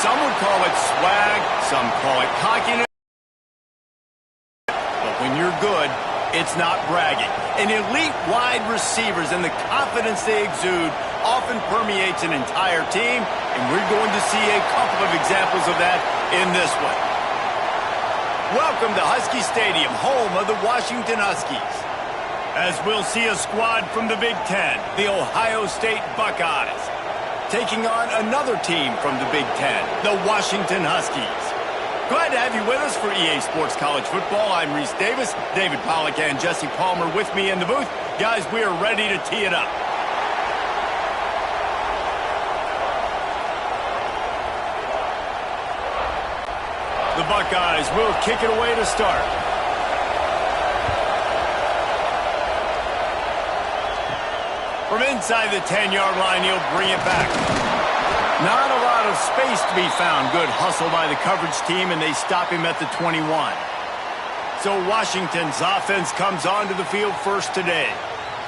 Some would call it swag, some call it cockiness. But when you're good, it's not bragging. And elite wide receivers and the confidence they exude often permeates an entire team, and we're going to see a couple of examples of that in this one. Welcome to Husky Stadium, home of the Washington Huskies. As we'll see a squad from the Big Ten, the Ohio State Buckeyes, taking on another team from the Big Ten, the Washington Huskies. Glad to have you with us for EA Sports College Football. I'm Reese Davis, David Pollack and Jesse Palmer with me in the booth. Guys, we are ready to tee it up. The Buckeyes will kick it away to start. From inside the 10-yard line, he'll bring it back. Not a lot of space to be found. Good hustle by the coverage team, and they stop him at the 21. So Washington's offense comes onto the field first today.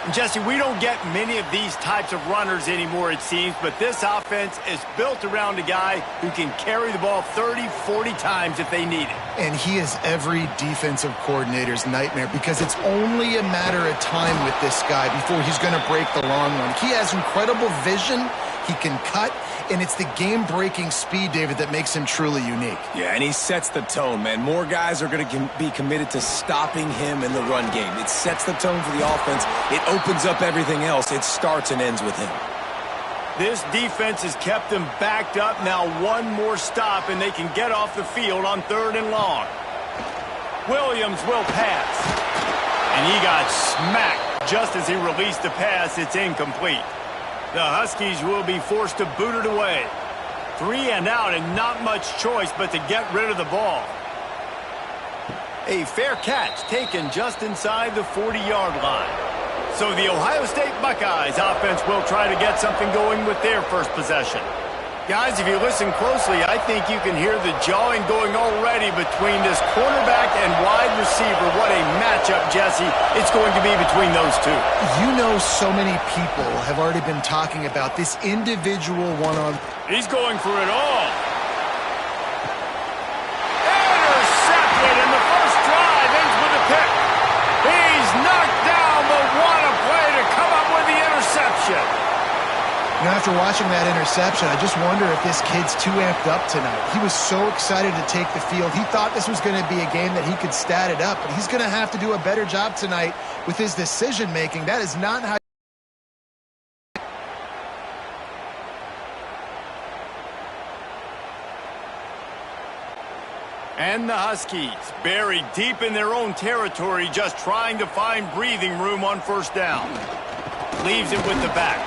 And Jesse, we don't get many of these types of runners anymore, it seems, but this offense is built around a guy who can carry the ball 30, 40 times if they need it. And he is every defensive coordinator's nightmare because it's only a matter of time with this guy before he's going to break the long run. He has incredible vision. He can cut, and it's the game-breaking speed, David, that makes him truly unique. Yeah, and he sets the tone, man. More guys are going to be committed to stopping him in the run game. It sets the tone for the offense. It opens up everything else. It starts and ends with him. This defense has kept them backed up. Now one more stop, and they can get off the field on 3rd and long. Williams will pass. And he got smacked just as he released the pass. It's incomplete. The Huskies will be forced to boot it away. 3 and out and not much choice but to get rid of the ball. A fair catch taken just inside the 40-yard line. So the Ohio State Buckeyes offense will try to get something going with their first possession. Guys, if you listen closely, I think you can hear the jawing going already between this quarterback and wide receiver. What a matchup, Jesse, it's going to be between those two. You know, so many people have already been talking about this individual one-on. He's going for it all. Intercepted, and the first drive ends with a pick. He's knocked down, but what a play to come up with the interception. You know, after watching that interception, I just wonder if this kid's too amped up tonight. He was so excited to take the field. He thought this was going to be a game that he could stat it up, but he's going to have to do a better job tonight with his decision-making. That is not how... And the Huskies, buried deep in their own territory, just trying to find breathing room on 1st down. Leaves it with the back.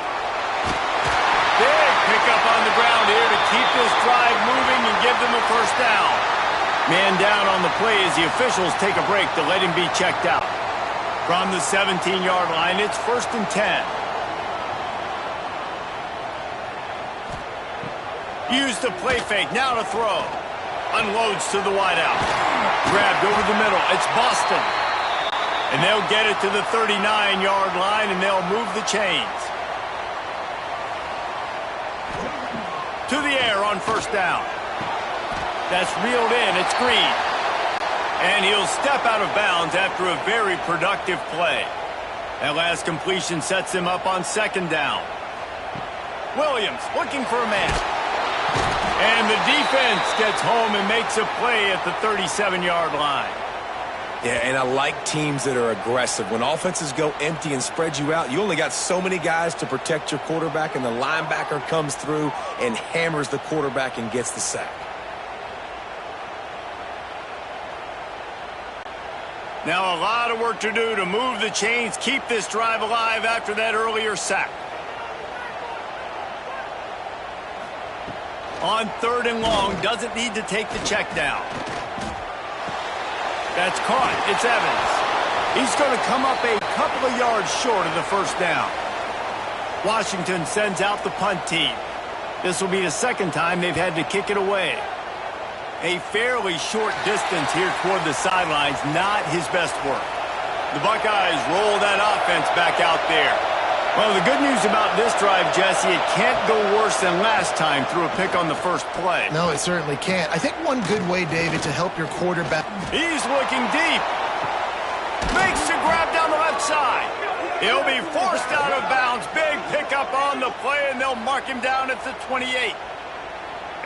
Big pickup on the ground here to keep this drive moving and give them a 1st down. Man down on the play as the officials take a break to let him be checked out. From the 17-yard line, it's 1st and 10. Use the play fake, now to throw. Unloads to the wideout. Grabbed over the middle, it's Boston. And they'll get it to the 39-yard line, and they'll move the chains. To the air on 1st down. That's reeled in. It's Green. And he'll step out of bounds after a very productive play. That last completion sets him up on 2nd down. Williams looking for a man. And the defense gets home and makes a play at the 37-yard line. Yeah, and I like teams that are aggressive. When offenses go empty and spread you out, you only got so many guys to protect your quarterback, and the linebacker comes through and hammers the quarterback and gets the sack. Now a lot of work to do to move the chains, keep this drive alive after that earlier sack. On 3rd and long, doesn't need to take the check down. That's caught. It's Evans. He's going to come up a couple of yards short of the 1st down. Washington sends out the punt team. This will be the 2nd time they've had to kick it away. A fairly short distance here toward the sidelines, not his best work. The Buckeyes roll that offense back out there. Well, the good news about this drive, Jesse, it can't go worse than last time through a pick on the first play. No, it certainly can't. I think one good way, David, to help your quarterback. He's looking deep. Makes the grab down the left side. He'll be forced out of bounds. Big pickup on the play, and they'll mark him down at the 28.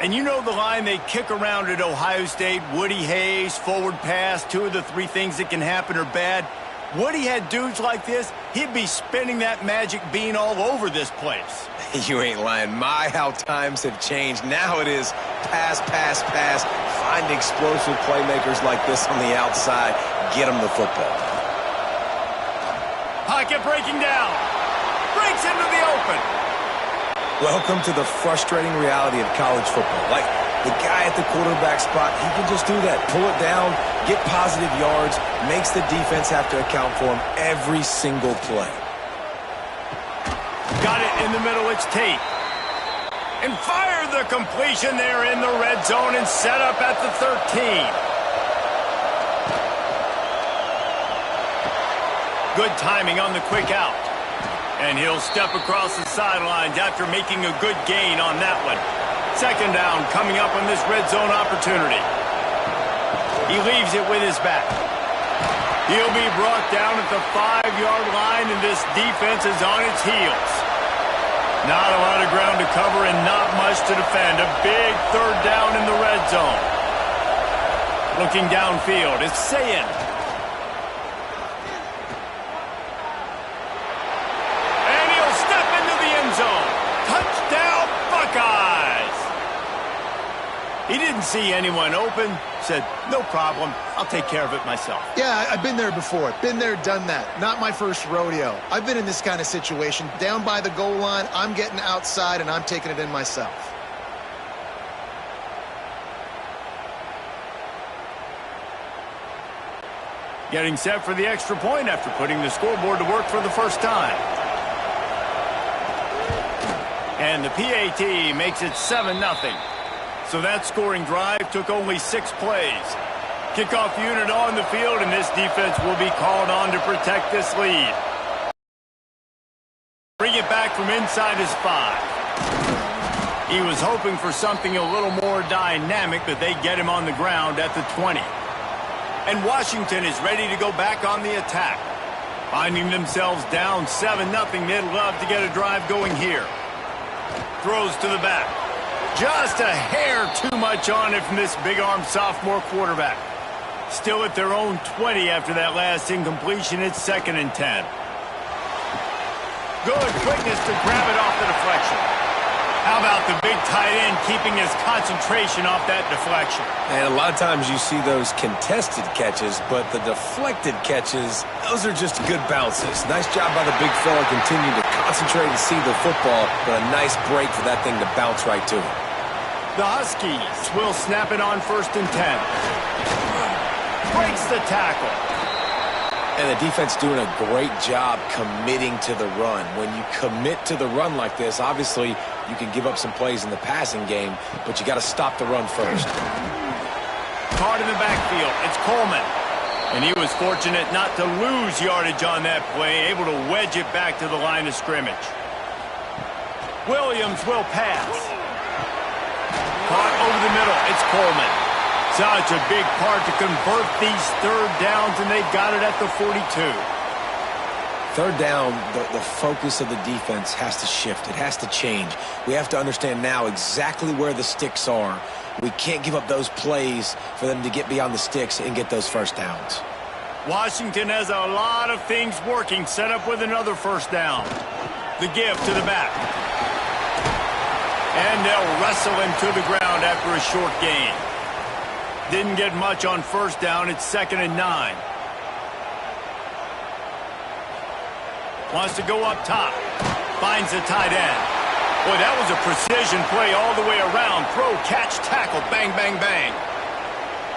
And you know the line they kick around at Ohio State, Woody Hayes, forward pass, 2 of the 3 things that can happen are bad. Woody had dudes like this, he'd be spinning that magic bean all over this place. You ain't lying. My, how times have changed. Now it is pass, pass, pass. Find explosive playmakers like this on the outside. Get them the football. Pocket breaking down. Breaks into the open. Welcome to the frustrating reality of college football. Like, the guy at the quarterback spot, he can just do that. Pull it down, get positive yards, makes the defense have to account for him every single play. Got it in the middle, it's Tate. And fire the completion there in the red zone and set up at the 13. Good timing on the quick out. And he'll step across the sidelines after making a good gain on that one. Second down coming up on this red zone opportunity. He leaves it with his back. He'll be brought down at the 5-yard line, and this defense is on its heels. Not a lot of ground to cover and not much to defend. A big third down in the red zone. Looking downfield, it's Sayin. And he'll step into the end zone. Touchdown, Buckeyes! He didn't see anyone open, said, no problem, I'll take care of it myself. Yeah, I've been there before. Been there, done that. Not my first rodeo. I've been in this kind of situation. Down by the goal line, I'm getting outside, and I'm taking it in myself. Getting set for the extra point after putting the scoreboard to work for the first time. And the PAT makes it 7-0. So that scoring drive took only 6 plays. Kickoff unit on the field, and this defense will be called on to protect this lead. Bring it back from inside his 5. He was hoping for something a little more dynamic, but they get him on the ground at the 20. And Washington is ready to go back on the attack. Finding themselves down 7-0, they'd love to get a drive going here. Throws to the back. Just a hair too much on it from this big-armed sophomore quarterback. Still at their own 20 after that last incompletion. It's 2nd and 10. Good quickness to grab it off the deflection. How about the big tight end keeping his concentration off that deflection? And a lot of times you see those contested catches, but the deflected catches, those are just good bounces. Nice job by the big fella continuing to concentrate and see the football, but a nice break for that thing to bounce right to him. The Huskies will snap it on 1st and 10. Breaks the tackle. And the defense doing a great job committing to the run. When you commit to the run like this, obviously you can give up some plays in the passing game, but you got to stop the run first. Caught in the backfield. It's Coleman. And he was fortunate not to lose yardage on that play, able to wedge it back to the line of scrimmage. Williams will pass. Caught over the middle. It's Coleman. Such a big part to convert these third downs, and they've got it at the 42. Third down, the focus of the defense has to shift. It has to change. We have to understand now exactly where the sticks are. We can't give up those plays for them to get beyond the sticks and get those first downs. Washington has a lot of things working, set up with another first down. The give to the back. And they'll wrestle him to the ground after a short gain. Didn't get much on first down. It's 2nd and 9. Wants to go up top. Finds the tight end. Boy, that was a precision play all the way around. Throw, catch, tackle, bang, bang, bang.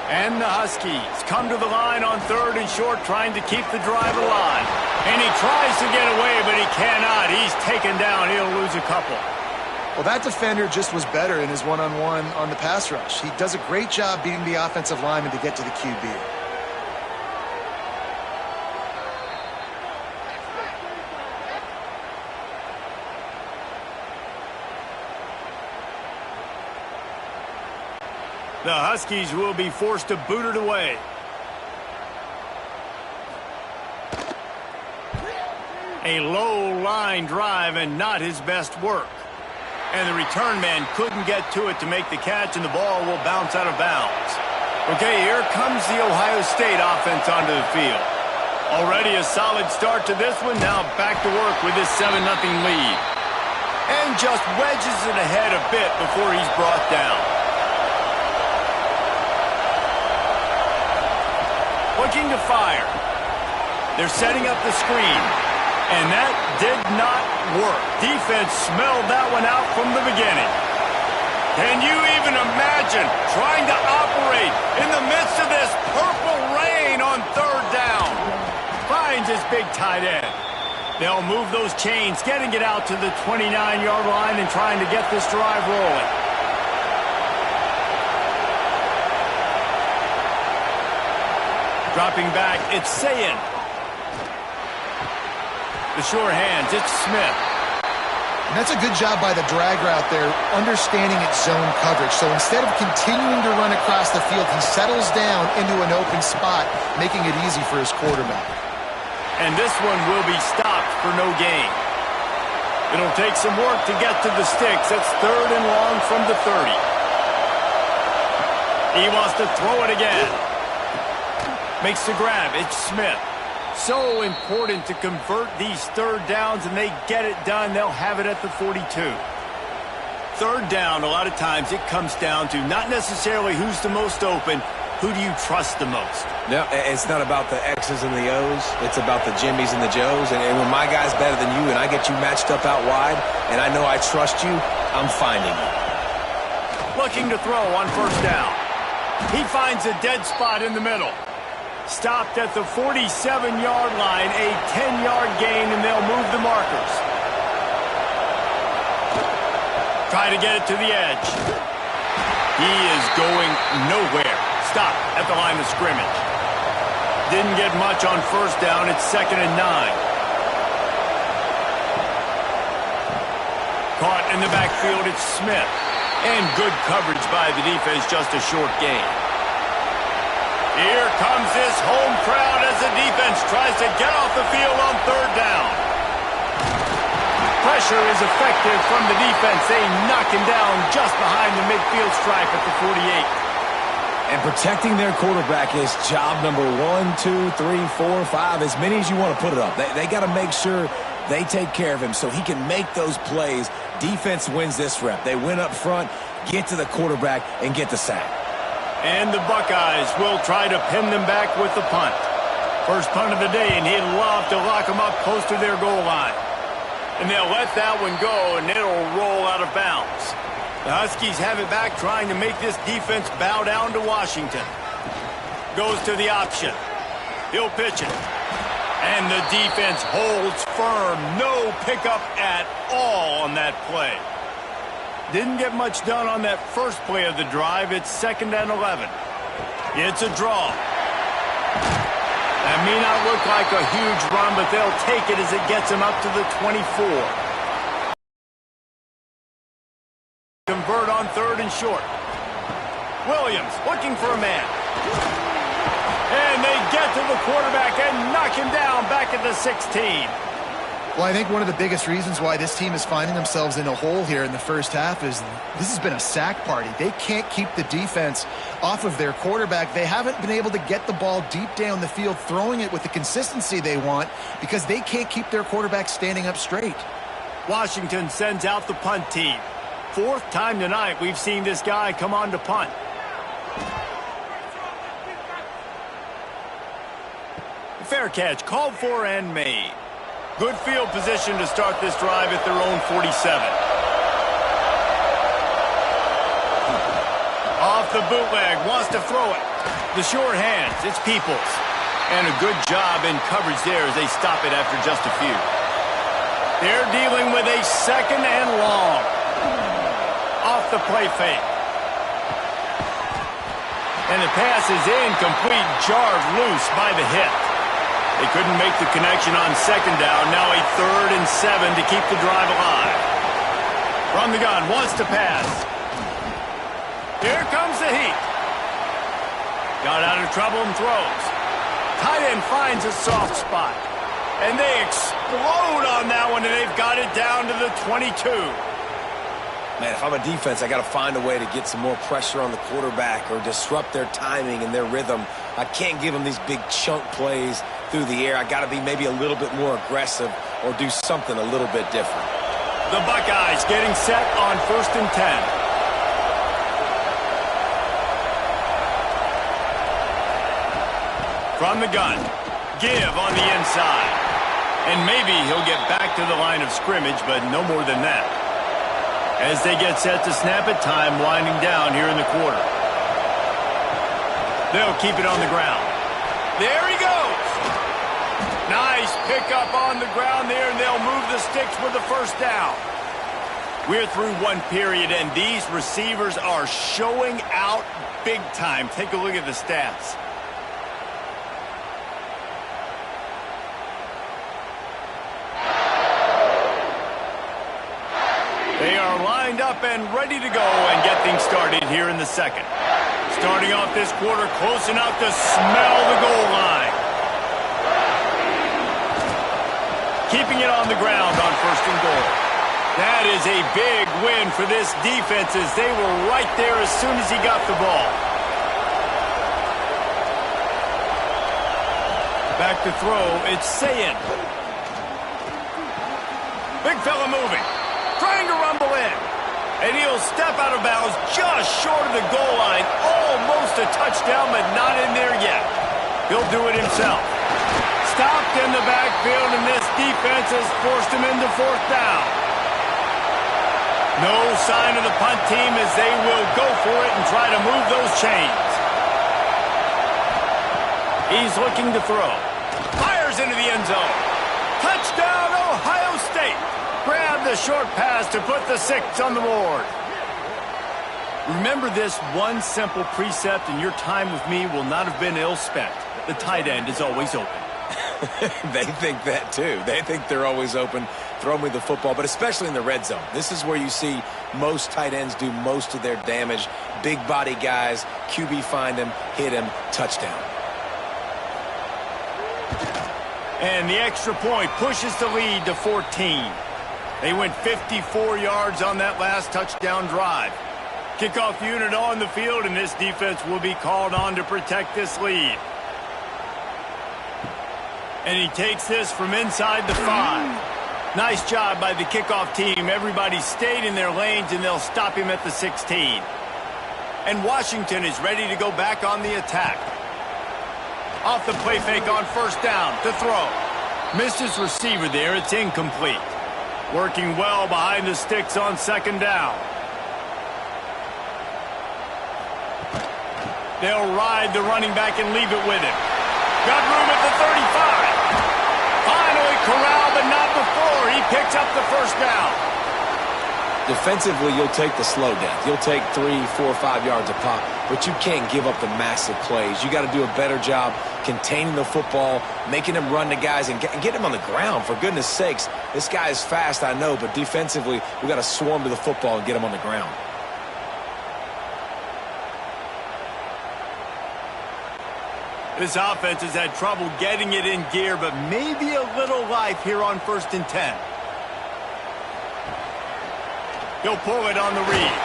And the Huskies come to the line on 3rd and short, trying to keep the drive alive. And he tries to get away, but he cannot. He's taken down. He'll lose a couple. Well, that defender just was better in his one-on-one on the pass rush. He does a great job beating the offensive lineman to get to the QB. The Huskies will be forced to boot it away. A low line drive and not his best work. And the return man couldn't get to it to make the catch, and the ball will bounce out of bounds. Okay, here comes the Ohio State offense onto the field. Already a solid start to this one. Now back to work with this 7-0 lead. And just wedges it ahead a bit before he's brought down. Looking to fire. They're setting up the screen. And that did not work. Defense smelled that one out from the beginning. Can you even imagine trying to operate in the midst of this purple rain on third down? Finds his big tight end. They'll move those chains, getting it out to the 29-yard line and trying to get this drive rolling. Dropping back, it's Sayin. The sure hands, it's Smith. And that's a good job by the drag route there, understanding its zone coverage. So instead of continuing to run across the field, he settles down into an open spot, making it easy for his quarterback. And this one will be stopped for no gain. It'll take some work to get to the sticks. It's 3rd and long from the 30. He wants to throw it again. Makes the grab. It's Smith. So important to convert these third downs, and they get it done. They'll have it at the 42. Third down, a lot of times it comes down to not necessarily who's the most open, who do you trust the most? No, it's not about the X's and the O's. It's about the Jimmys and the Joes. And when my guy's better than you and I get you matched up out wide, and I know I trust you, I'm finding you. Looking to throw on first down. He finds a dead spot in the middle. Stopped at the 47-yard line, a 10-yard gain, and they'll move the markers. Try to get it to the edge. He is going nowhere. Stop at the line of scrimmage. Didn't get much on first down. It's 2nd and 9. Caught in the backfield, it's Smith. And good coverage by the defense, just a short gain. Here comes this home crowd as the defense tries to get off the field on third down. Pressure is effective from the defense. They knock him down just behind the midfield stripe at the 48. And protecting their quarterback is job number 1, 2, 3, 4, 5, as many as you want to put it up. They got to make sure they take care of him so he can make those plays. Defense wins this rep. They win up front, get to the quarterback, and get the sack. And the Buckeyes will try to pin them back with the punt. First punt of the day, and he'd love to lock them up close to their goal line. And they'll let that one go, and it'll roll out of bounds. The Huskies have it back, trying to make this defense bow down to Washington. Goes to the option. He'll pitch it. And the defense holds firm. No pickup at all on that play. Didn't get much done on that first play of the drive. It's 2nd and 11. It's a draw. That may not look like a huge run, but they'll take it as it gets them up to the 24. Convert on 3rd and short. Williams looking for a man. And they get to the quarterback and knock him down back at the 16. Well, I think one of the biggest reasons why this team is finding themselves in a hole here in the first half is this has been a sack party. They can't keep the defense off of their quarterback. They haven't been able to get the ball deep down the field, throwing it with the consistency they want because they can't keep their quarterback standing up straight. Washington sends out the punt team. 4th time tonight we've seen this guy come on to punt. Fair catch, called for and made. Good field position to start this drive at their own 47. Off the bootleg, wants to throw it. The short hands, it's Peoples. And a good job in coverage there as they stop it after just a few. They're dealing with a 2nd and long. Off the play fake. And the pass is incomplete, jarred loose by the hit. They couldn't make the connection on 2nd down. Now a 3rd and 7 to keep the drive alive. From the gun, wants to pass. Here comes the heat. Got out of trouble and throws. Tight end finds a soft spot. And they explode on that one, and they've got it down to the 22. Man, if I'm a defense, I got to find a way to get some more pressure on the quarterback or disrupt their timing and their rhythm. I can't give them these big chunk plays through the air. I got to be maybe a little bit more aggressive or do something a little bit different. The Buckeyes getting set on 1st and 10. From the gun, give on the inside. And maybe he'll get back to the line of scrimmage, but no more than that. As they get set to snap it, time winding down here in the quarter. They'll keep it on the ground. There he goes. Nice pickup on the ground there, and they'll move the sticks with the first down. We're through one period, and these receivers are showing out big time. Take a look at the stats. They are lined up and ready to go and get things started here in the second. Starting off this quarter close enough to smell the goal line. Keeping it on the ground on 1st and goal. That is a big win for this defense as they were right there as soon as he got the ball. Back to throw, it's Sayin. Big fella moving. Trying to rumble in. And he'll step out of bounds just short of the goal line. Almost a touchdown, but not in there yet. He'll do it himself. Stopped in the backfield, and this defense has forced him into 4th down. No sign of the punt team as they will go for it and try to move those chains. He's looking to throw. Fires into the end zone. Touchdown, Ohio State. Grab the short pass to put the 6 on the board. Remember this one simple precept, and your time with me will not have been ill spent. The tight end is always open. They think that too. They think they're always open. Throw me the football, but especially in the red zone. This is where you see most tight ends do most of their damage. Big body guys, QB find him, hit him, touchdown. And the extra point pushes the lead to 14. They went 54 yards on that last touchdown drive. Kickoff unit on the field, and this defense will be called on to protect this lead. And he takes this from inside the 5. Nice job by the kickoff team. Everybody stayed in their lanes, and they'll stop him at the 16. And Washington is ready to go back on the attack. Off the play fake on 1st down to throw. Missed his receiver there. It's incomplete. Working well behind the sticks on 2nd down. They'll ride the running back and leave it with him. Got room at the 35. Finally corralled, but not before. He picks up the 1st down. Defensively, you'll take the slow death. You'll take 3, 4, 5 yards a pop, but you can't give up the massive plays. You got to do a better job containing the football, making him run to guys, and get him on the ground. For goodness sakes, this guy is fast, I know, but defensively, we got to swarm to the football and get him on the ground. This offense has had trouble getting it in gear, but maybe a little life here on 1st and 10. He'll pull it on the read.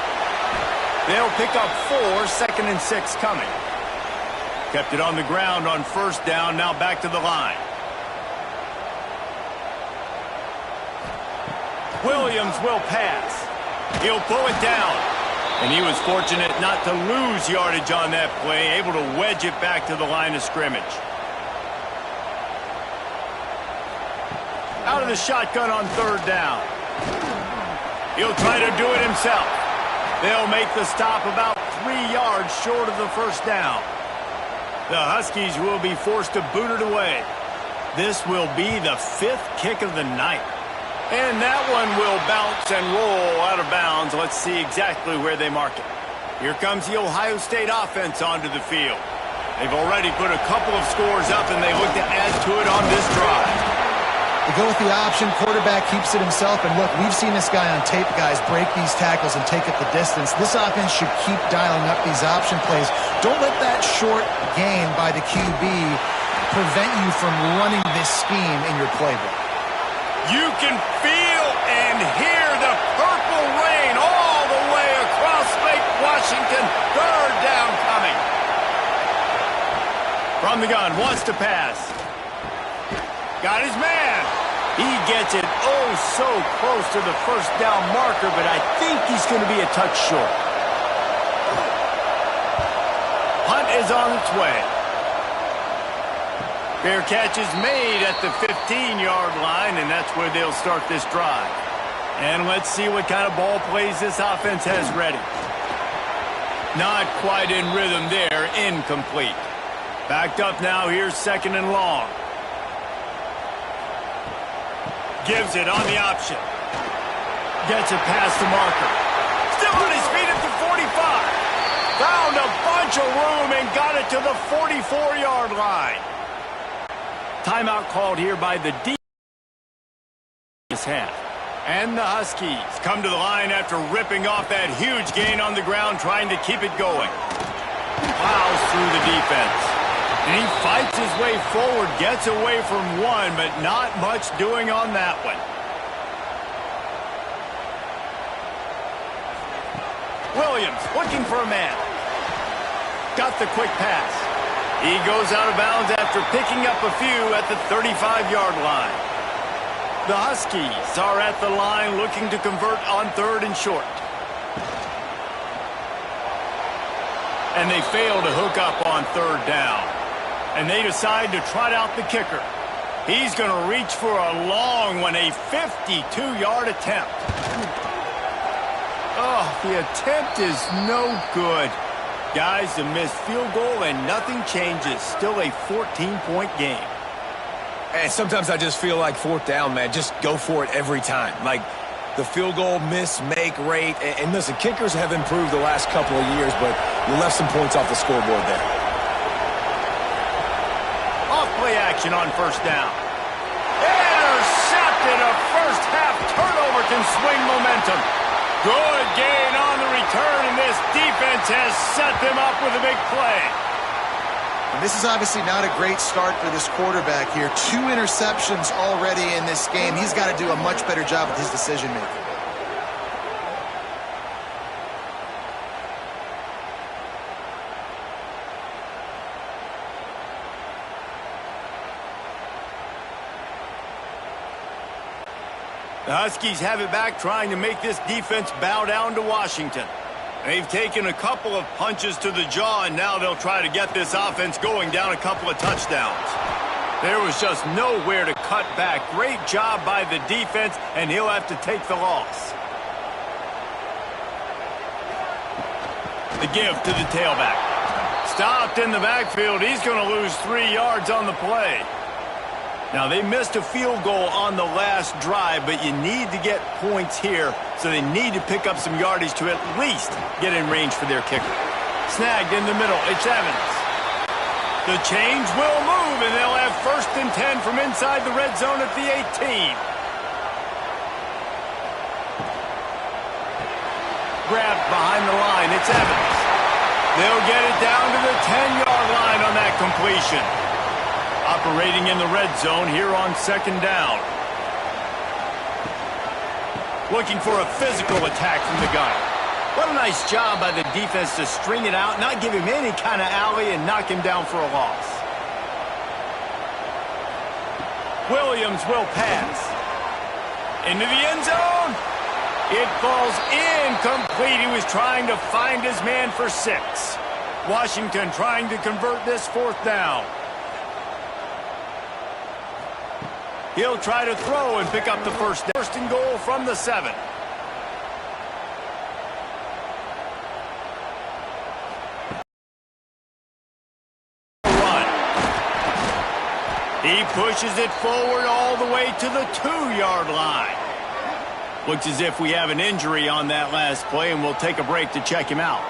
They'll pick up 4, 2nd and 6 coming. Kept it on the ground on 1st down, now back to the line. Williams will pass. He'll pull it down. And he was fortunate not to lose yardage on that play, able to wedge it back to the line of scrimmage. Out of the shotgun on 3rd down. He'll try to do it himself. They'll make the stop about 3 yards short of the 1st down. The Huskies will be forced to boot it away. This will be the 5th kick of the night. And that one will bounce and roll out of bounds. Let's see exactly where they mark it. Here comes the Ohio State offense onto the field. They've already put a couple of scores up, and they look to add to it on this drive. They go with the option. Quarterback keeps it himself. And look, we've seen this guy on tape, guys, break these tackles and take it the distance. This offense should keep dialing up these option plays. Don't let that short gain by the QB prevent you from running this scheme in your playbook. You can feel and hear the purple rain all the way across Lake Washington. Third down coming. From the gun, wants to pass. Got his man. He gets it oh so close to the first down marker, but I think he's going to be a touch short. Hunt is on its way. Fair catch is made at the 15-yard line, and that's where they'll start this drive. And let's see what kind of ball plays this offense has ready. Not quite in rhythm there, incomplete. Backed up now, here's second and long. Gives it on the option. Gets it past the marker. Still on his feet at the 45. Found a bunch of room and got it to the 44-yard line. Timeout called here by the defense half. And the Huskies come to the line after ripping off that huge gain on the ground, trying to keep it going. Plows through the defense. And he fights his way forward, gets away from one, but not much doing on that one. Williams looking for a man. Got the quick pass. He goes out of bounds after picking up a few at the 35-yard line. The Huskies are at the line looking to convert on third and short. And they fail to hook up on third down. And they decide to trot out the kicker. He's going to reach for a long one, a 52-yard attempt. Oh, the attempt is no good. Guys, a missed field goal and nothing changes. Still a 14-point game. And sometimes I just feel like fourth down, man. Just go for it every time. Like the field goal miss-make rate. And listen, kickers have improved the last couple of years, but you left some points off the scoreboard there. Play action on first down. Intercepted. A first half turnover can swing momentum. Good gain on the return, and this defense has set them up with a big play. And this is obviously not a great start for this quarterback here. 2 interceptions already in this game. He's got to do a much better job with his decision-making. The Huskies have it back, trying to make this defense bow down to Washington. They've taken a couple of punches to the jaw, and now they'll try to get this offense going down a couple of touchdowns. There was just nowhere to cut back. Great job by the defense, and he'll have to take the loss. The give to the tailback. Stopped in the backfield. He's going to lose 3 yards on the play. Now, they missed a field goal on the last drive, but you need to get points here, so they need to pick up some yardage to at least get in range for their kicker. Snagged in the middle. It's Evans. The change will move, and they'll have first and 10 from inside the red zone at the 18. Grabbed behind the line. It's Evans. They'll get it down to the 10-yard line on that completion. Operating in the red zone here on second down. Looking for a physical attack from the gun. What a nice job by the defense to string it out, not give him any kind of alley, and knock him down for a loss. Williams will pass. Into the end zone. It falls incomplete. He was trying to find his man for 6. Washington trying to convert this fourth down. He'll try to throw and pick up the first and goal from the 7. Run. He pushes it forward all the way to the 2-yard line. Looks as if we have an injury on that last play, and we'll take a break to check him out.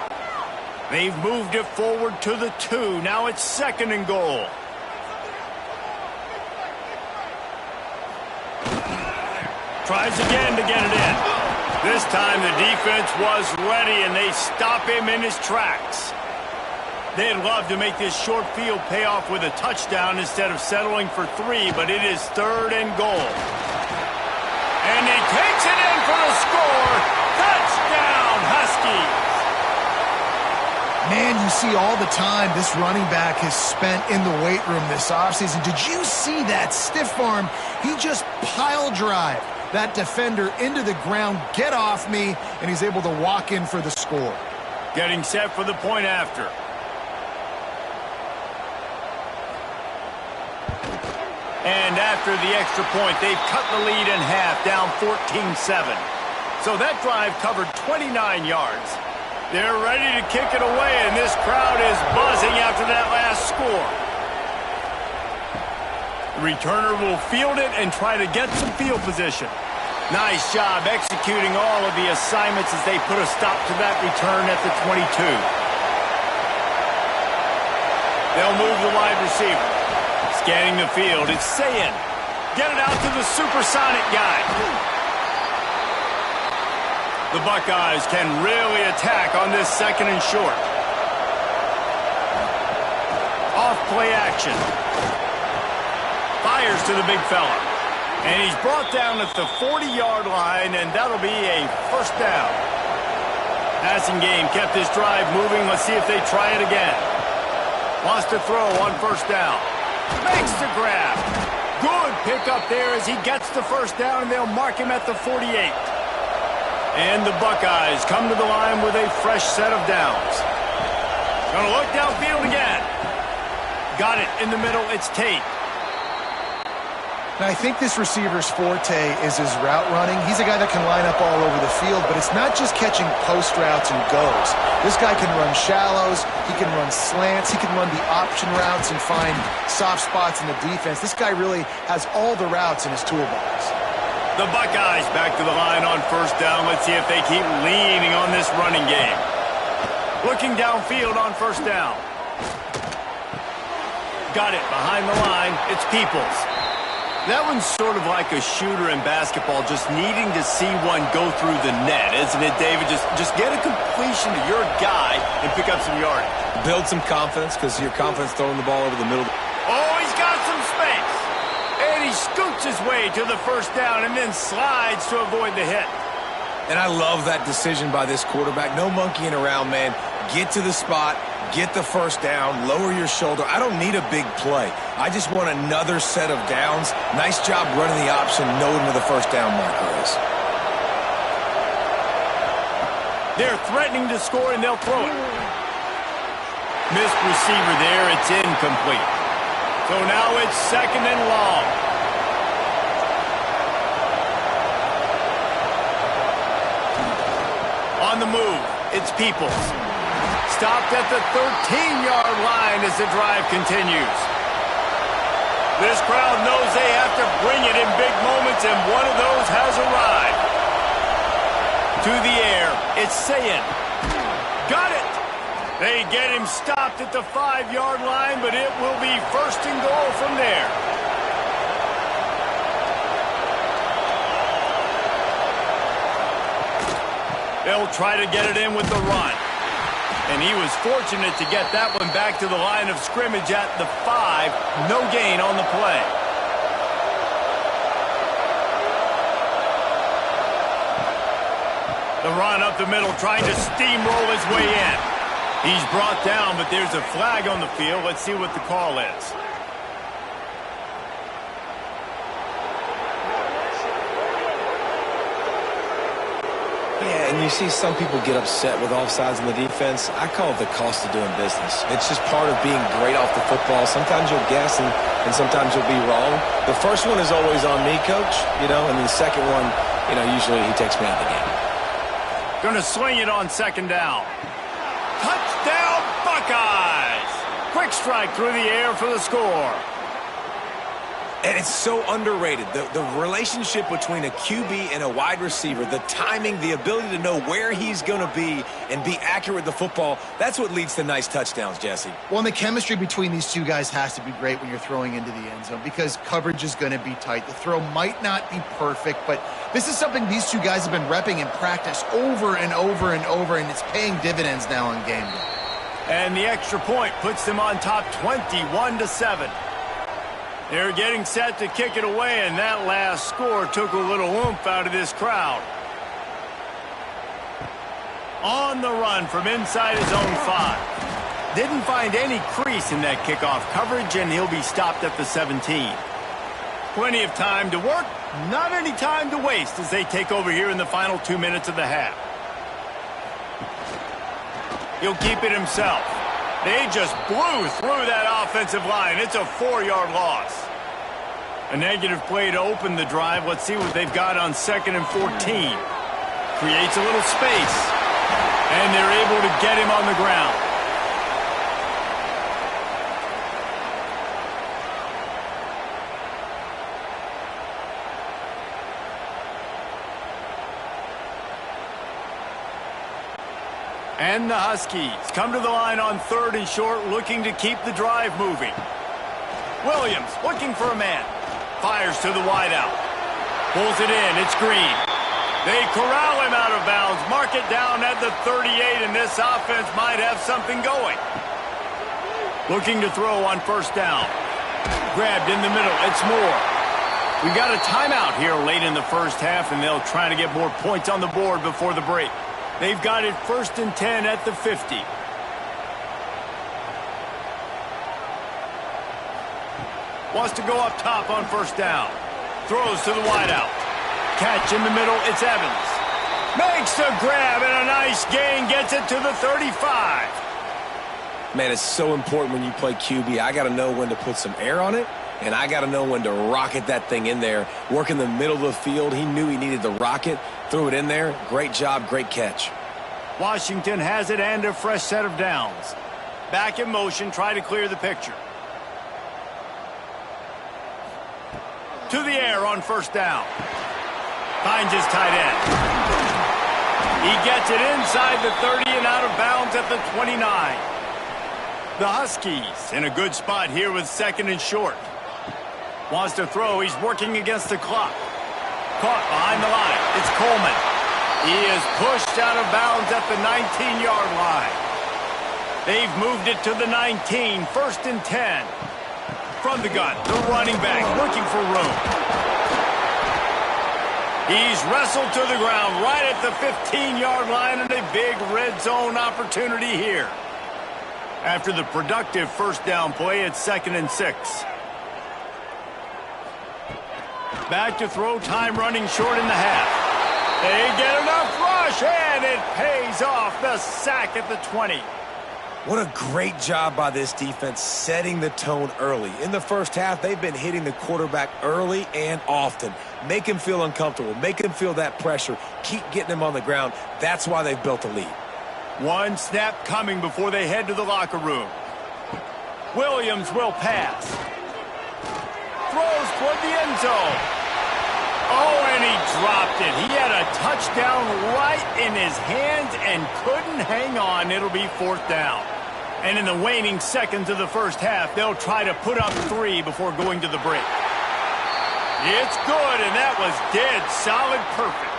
They've moved it forward to the 2. Now it's second and goal. Tries again to get it in. This time the defense was ready, and they stop him in his tracks. They'd love to make this short field pay off with a touchdown instead of settling for 3, but it is 3rd and goal. And he takes it in for the score. Touchdown, Huskies. Man, you see all the time this running back has spent in the weight room this offseason. Did you see that stiff arm? He just pile drive that defender into the ground, get off me, and he's able to walk in for the score. Getting set for the point after. And after the extra point, they've cut the lead in half, down 14-7. So that drive covered 29 yards. They're ready to kick it away, and this crowd is buzzing after that last score. The returner will field it and try to get some field position. Nice job executing all of the assignments as they put a stop to that return at the 22. They'll move the wide receiver. Scanning the field, it's Sayin. Get it out to the supersonic guy. The Buckeyes can really attack on this 2nd and short. Off play action. Fires to the big fella. And he's brought down at the 40-yard line, and that'll be a 1st down. Passing game kept this drive moving. Let's see if they try it again. Wants to throw on 1st down. Makes the grab. Good pickup there as he gets the 1st down, and they'll mark him at the 48. And the Buckeyes come to the line with a fresh set of downs. Gonna look downfield again. Got it in the middle. It's Tate. Now, I think this receiver's forte is his route running. He's a guy that can line up all over the field, but it's not just catching post routes and goes. This guy can run shallows, he can run slants, he can run the option routes and find soft spots in the defense. This guy really has all the routes in his toolbox. The Buckeyes back to the line on 1st down. Let's see if they keep leaning on this running game. Looking downfield on 1st down. Got it behind the line. It's Peoples. That one's sort of like a shooter in basketball, just needing to see one go through the net, isn't it, David? Just get a completion to your guy and pick up some yardage. Build some confidence, because your confidence throwing the ball over the middle. Oh, he's got some space. And he scoots his way to the 1st down and then slides to avoid the hit. And I love that decision by this quarterback. No monkeying around, man. Get to the spot, get the 1st down, lower your shoulder. I don't need a big play. I just want another set of downs. Nice job running the option, knowing where the 1st down marker is. They're threatening to score, and they'll throw it. Missed receiver there. It's incomplete. So now it's 2nd and long. On the move, it's Peoples. Stopped at the 13-yard line as the drive continues. This crowd knows they have to bring it in big moments, and one of those has arrived. To the air, it's Sayin. Got it! They get him stopped at the 5-yard line, but it will be 1st and goal from there. They'll try to get it in with the run. And he was fortunate to get that one back to the line of scrimmage at the 5. No gain on the play. The run up the middle, trying to steamroll his way in. He's brought down, but there's a flag on the field. Let's see what the call is. Yeah, and you see some people get upset with offsides in the defense. I call it the cost of doing business. It's just part of being great off the football. Sometimes you'll guess, and sometimes you'll be wrong. The first one is always on me, Coach, and the second one, usually he takes me out of the game. Going to swing it on 2nd down. Touchdown, Buckeyes! Quick strike through the air for the score. And it's so underrated. The relationship between a QB and a wide receiver, the timing, the ability to know where he's going to be and be accurate with the football, that's what leads to nice touchdowns, Jesse. Well, and the chemistry between these two guys has to be great when you're throwing into the end zone because coverage is going to be tight. The throw might not be perfect, but this is something these two guys have been repping in practice over and over and over, and it's paying dividends now on game day. And the extra point puts them on top 21-7. They're getting set to kick it away, and that last score took a little oomph out of this crowd. On the run from inside his own 5. Didn't find any crease in that kickoff coverage, and he'll be stopped at the 17. Plenty of time to work, not any time to waste as they take over here in the final 2 minutes of the half. He'll keep it himself. They just blew through that offensive line. It's a 4-yard loss. A negative play to open the drive. Let's see what they've got on 2nd and 14. Creates a little space. And they're able to get him on the ground. And the Huskies come to the line on 3rd and short, looking to keep the drive moving. Williams looking for a man. Fires to the wideout. Pulls it in. It's Green. They corral him out of bounds. Mark it down at the 38, and this offense might have something going. Looking to throw on 1st down. Grabbed in the middle. It's Moore. We got a timeout here late in the 1st half, and they'll try to get more points on the board before the break. They've got it 1st and 10 at the 50. Wants to go up top on 1st down. Throws to the wideout. Catch in the middle. It's Evans. Makes the grab and a nice gain. Gets it to the 35. Man, it's so important when you play QB. I got to know when to put some air on it, and I got to know when to rocket that thing in there. Work in the middle of the field. He knew he needed the rocket. Threw it in there. Great job, great catch. Washington has it and a fresh set of downs. Back in motion, try to clear the picture. To the air on 1st down. Finds his tight end. He gets it inside the 30 and out of bounds at the 29. The Huskies in a good spot here with 2nd and short. Wants to throw. He's working against the clock. Caught behind the line. It's Coleman. He is pushed out of bounds at the 19-yard line. They've moved it to the 19, 1st and 10. From the gun, the running back looking for room. He's wrestled to the ground right at the 15-yard line, and a big red zone opportunity here. After the productive 1st down play, it's 2nd and 6. Back to throw, time running short in the half. They get enough rush, and it pays off. The sack at the 20. What a great job by this defense setting the tone early. In the 1st half, they've been hitting the quarterback early and often. Make him feel uncomfortable. Make him feel that pressure. Keep getting him on the ground. That's why they've built a lead. One snap coming before they head to the locker room. Williams will pass. Throws toward the end zone. Oh, and he dropped it. He had a touchdown right in his hands and couldn't hang on. It'll be 4th down. And in the waning seconds of the 1st half, they'll try to put up 3 before going to the break. It's good, and that was dead solid perfect.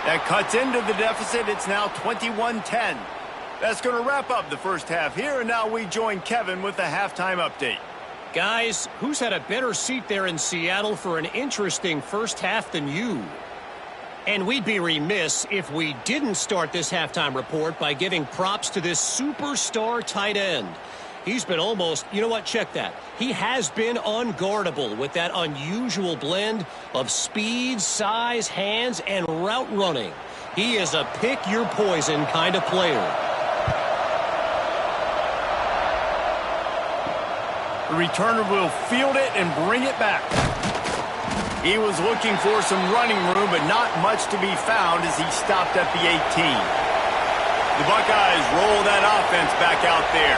That cuts into the deficit. It's now 21-10. That's going to wrap up the 1st half here, and now we join Kevin with the halftime update. Guys, who's had a better seat there in Seattle for an interesting 1st half than you? And we'd be remiss if we didn't start this halftime report by giving props to this superstar tight end. He's been almost, you know what, check that. He has been unguardable with that unusual blend of speed, size, hands, and route running. He is a pick-your-poison kind of player. The returner will field it and bring it back. He was looking for some running room, but not much to be found as he stopped at the 18. The Buckeyes roll that offense back out there.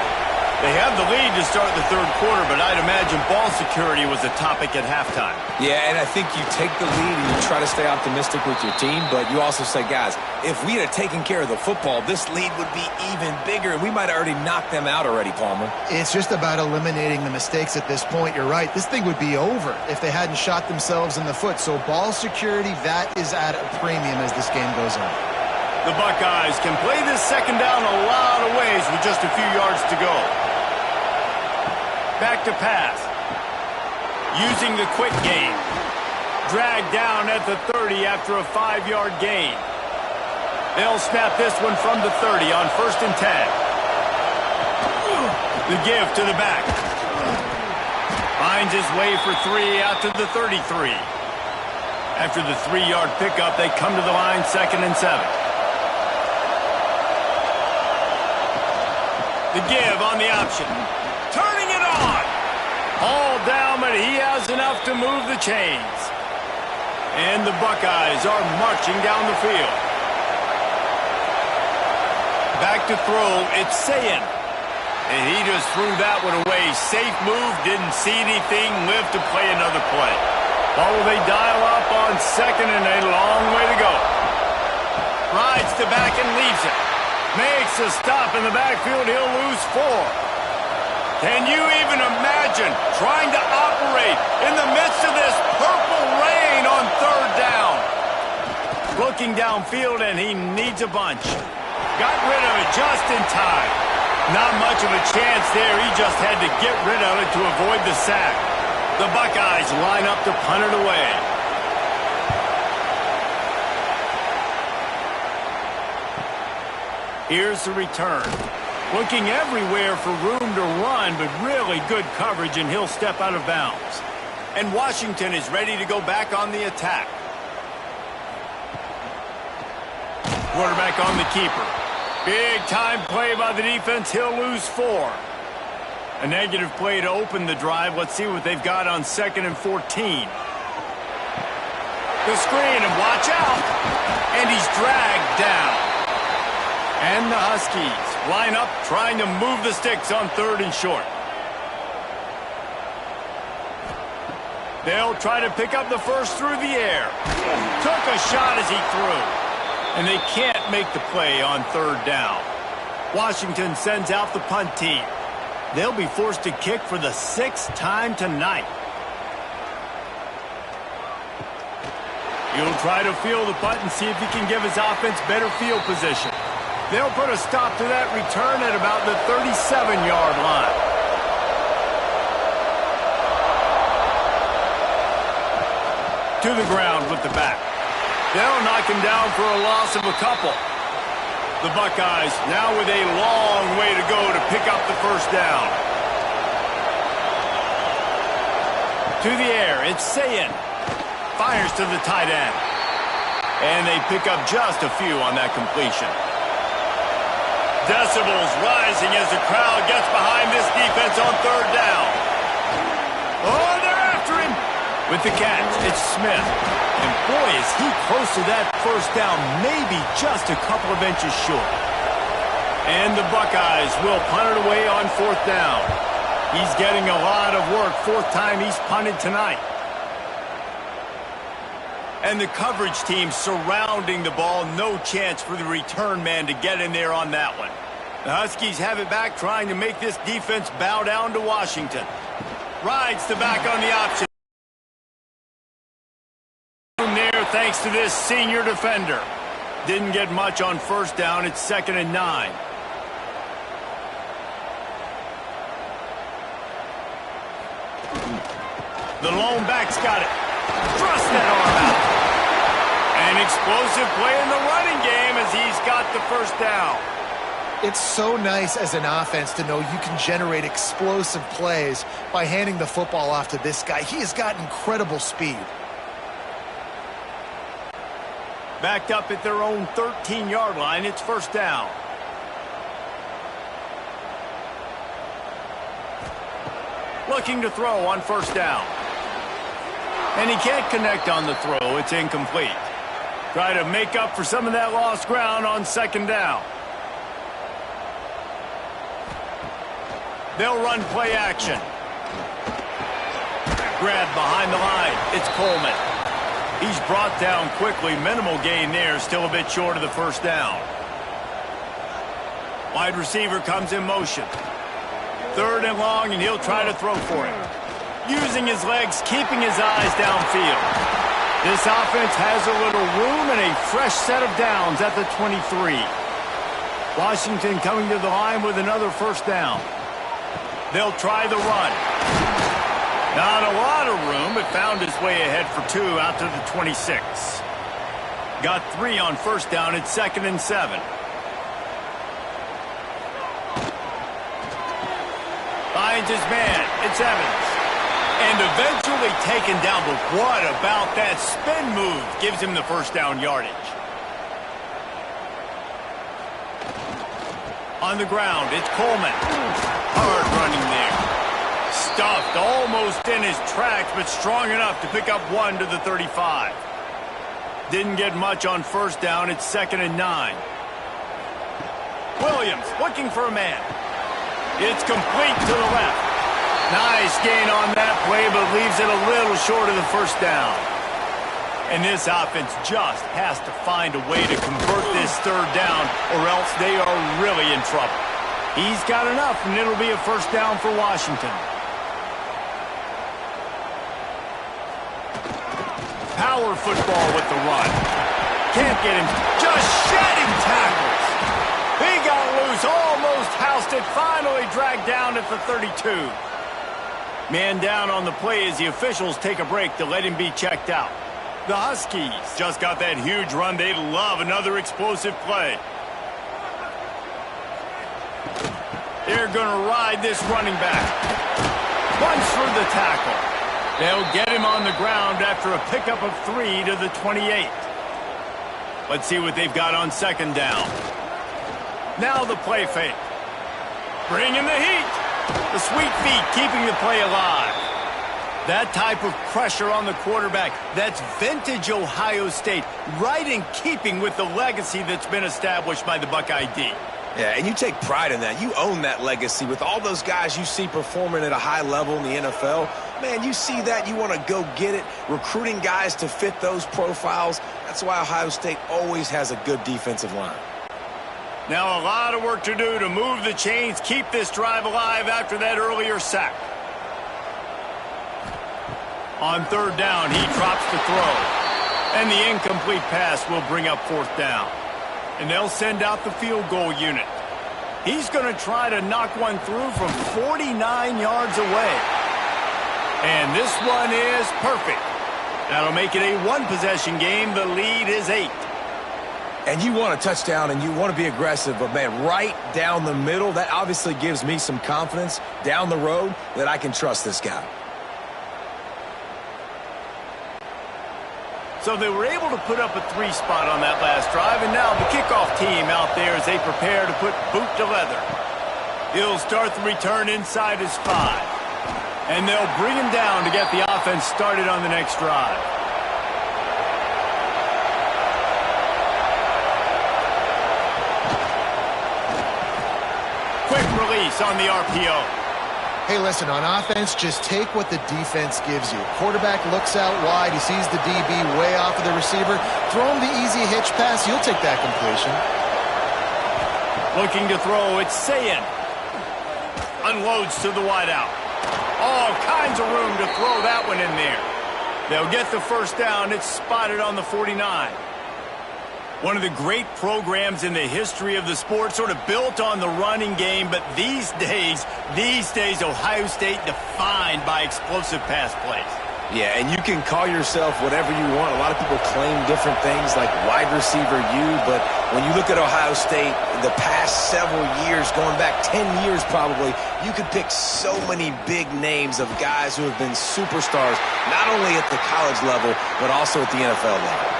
They have the lead to start the third quarter, but I'd imagine ball security was a topic at halftime. Yeah, and I think you take the lead and you try to stay optimistic with your team, but you also say, guys, if we had taken care of the football, this lead would be even bigger, and we might have already knocked them out already, Palmer. It's just about eliminating the mistakes at this point. You're right. This thing would be over if they hadn't shot themselves in the foot. So ball security, that is at a premium as this game goes on. The Buckeyes can play this second down a lot of ways with just a few yards to go. Back to pass. Using the quick game. Dragged down at the 30 after a 5-yard gain. They'll snap this one from the 30 on 1st and 10. The give to the back. Finds his way for 3 out to the 33. After the 3-yard pickup, they come to the line 2nd and 7. The give on the option. Turning it on. All down, but he has enough to move the chains. And the Buckeyes are marching down the field. Back to throw, it's Sayin. And he just threw that one away. Safe move, didn't see anything, lived to play another play. Well, will they dial up on 2nd and a long way to go. Rides to back and leaves it. Makes a stop in the backfield. He'll lose 4. Can you even imagine trying to operate in the midst of this purple rain on 3rd down? Looking downfield, and he needs a bunch. Got rid of it just in time. Not much of a chance there. He just had to get rid of it to avoid the sack. The Buckeyes line up to punt it away. Here's the return. Looking everywhere for room to run, but really good coverage, and he'll step out of bounds. And Washington is ready to go back on the attack. Quarterback on the keeper. Big time play by the defense. He'll lose 4. A negative play to open the drive. Let's see what they've got on 2nd and 14. The screen, and watch out. And he's dragged down. And the Huskies line up trying to move the sticks on 3rd and short. They'll try to pick up the first through the air. Took a shot as he threw. And they can't make the play on 3rd down. Washington sends out the punt team. They'll be forced to kick for the 6th time tonight. He'll try to field the punt and see if he can give his offense better field position. They'll put a stop to that return at about the 37-yard line. To the ground with the back. They'll knock him down for a loss of a couple. The Buckeyes now with a long way to go to pick up the first down. To the air, it's Sayin. Fires to the tight end. And they pick up just a few on that completion. Decibels rising as the crowd gets behind this defense on 3rd down. Oh, they're after him. With the catch, it's Smith. And boy, is he close to that first down, maybe just a couple of inches short. And the Buckeyes will punt it away on 4th down. He's getting a lot of work, 4th time he's punted tonight. And the coverage team surrounding the ball. No chance for the return man to get in there on that one. The Huskies have it back, trying to make this defense bow down to Washington. Rides the back on the option. There, thanks to this senior defender. Didn't get much on 1st down. It's 2nd and 9. The lone back's got it. Thrust that arm out. An explosive play in the running game as he's got the first down. It's so nice as an offense to know you can generate explosive plays by handing the football off to this guy. He has got incredible speed. Backed up at their own 13-yard line, it's 1st down. Looking to throw on 1st down. And he can't connect on the throw. It's incomplete. Try to make up for some of that lost ground on 2nd down. They'll run play action. Grab behind the line. It's Coleman. He's brought down quickly. Minimal gain there. Still a bit short of the first down. Wide receiver comes in motion. 3rd and long, and he'll try to throw for it. Using his legs, keeping his eyes downfield. This offense has a little room and a fresh set of downs at the 23. Washington coming to the line with another first down. They'll try the run. Not a lot of room, but found his way ahead for 2 out to the 26. Got 3 on first down. It's 2nd and 7. Finds his man. It's Evans. And eventually taken down, but what about that spin move? Gives him the first down yardage. On the ground, it's Coleman. Hard running there. Stuffed almost in his tracks, but strong enough to pick up 1 to the 35. Didn't get much on first down. It's 2nd and 9. Williams looking for a man. It's complete to the left. Nice gain on that play, but leaves it a little short of the first down. And this offense just has to find a way to convert this 3rd down, or else they are really in trouble. He's got enough, and it'll be a first down for Washington. Power football with the run. Can't get him. Just shedding tackles. He got loose, almost housed it, finally dragged down at the 32. Man down on the play as the officials take a break to let him be checked out. The Huskies just got that huge run. They'd love another explosive play. They're going to ride this running back. Runs through the tackle. They'll get him on the ground after a pickup of 3 to the 28. Let's see what they've got on 2nd down. Now the play fake. Bringing the heat. The sweet feet keeping the play alive. That type of pressure on the quarterback, that's vintage Ohio State, right in keeping with the legacy that's been established by the Buckeye D. Yeah, and you take pride in that. You own that legacy with all those guys you see performing at a high level in the NFL. Man, you see that, you want to go get it, recruiting guys to fit those profiles. That's why Ohio State always has a good defensive line. Now a lot of work to do to move the chains, keep this drive alive after that earlier sack. On 3rd down, he drops the throw. And the incomplete pass will bring up 4th down. And they'll send out the field goal unit. He's going to try to knock one through from 49 yards away. And this one is perfect. That'll make it a 1-possession game. The lead is 8. And you want a touchdown and you want to be aggressive, but man, right down the middle, that obviously gives me some confidence down the road that I can trust this guy. So they were able to put up a 3 spot on that last drive, and now the kickoff team out there as they prepare to put boot to leather. He'll start the return inside his 5. And they'll bring him down to get the offense started on the next drive. Quick release on the RPO. Hey, listen, on offense, just take what the defense gives you. Quarterback looks out wide. He sees the DB way off of the receiver. Throw him the easy hitch pass. You'll take that completion. Looking to throw. It's Sayin. Unloads to the wideout. All kinds of room to throw that one in there. They'll get the first down. It's spotted on the 49. One of the great programs in the history of the sport, sort of built on the running game, but these days, Ohio State defined by explosive pass plays. Yeah, and you can call yourself whatever you want. A lot of people claim different things like wide receiver U, but when you look at Ohio State, the past several years, going back 10 years probably, you could pick so many big names of guys who have been superstars, not only at the college level, but also at the NFL level.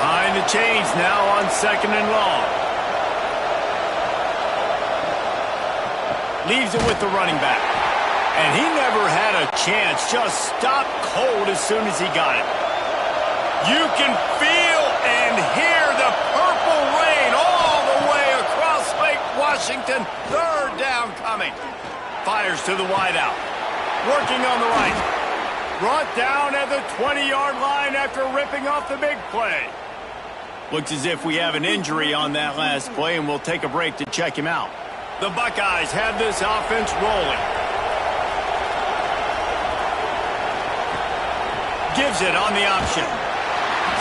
Behind the chains now on 2nd and long. Leaves it with the running back. And he never had a chance. Just stopped cold as soon as he got it. You can feel and hear the purple rain all the way across Lake Washington. 3rd down coming. Fires to the wideout. Working on the right. Brought down at the 20-yard line after ripping off the big play. Looks as if we have an injury on that last play, and we'll take a break to check him out. The Buckeyes have this offense rolling. Gives it on the option.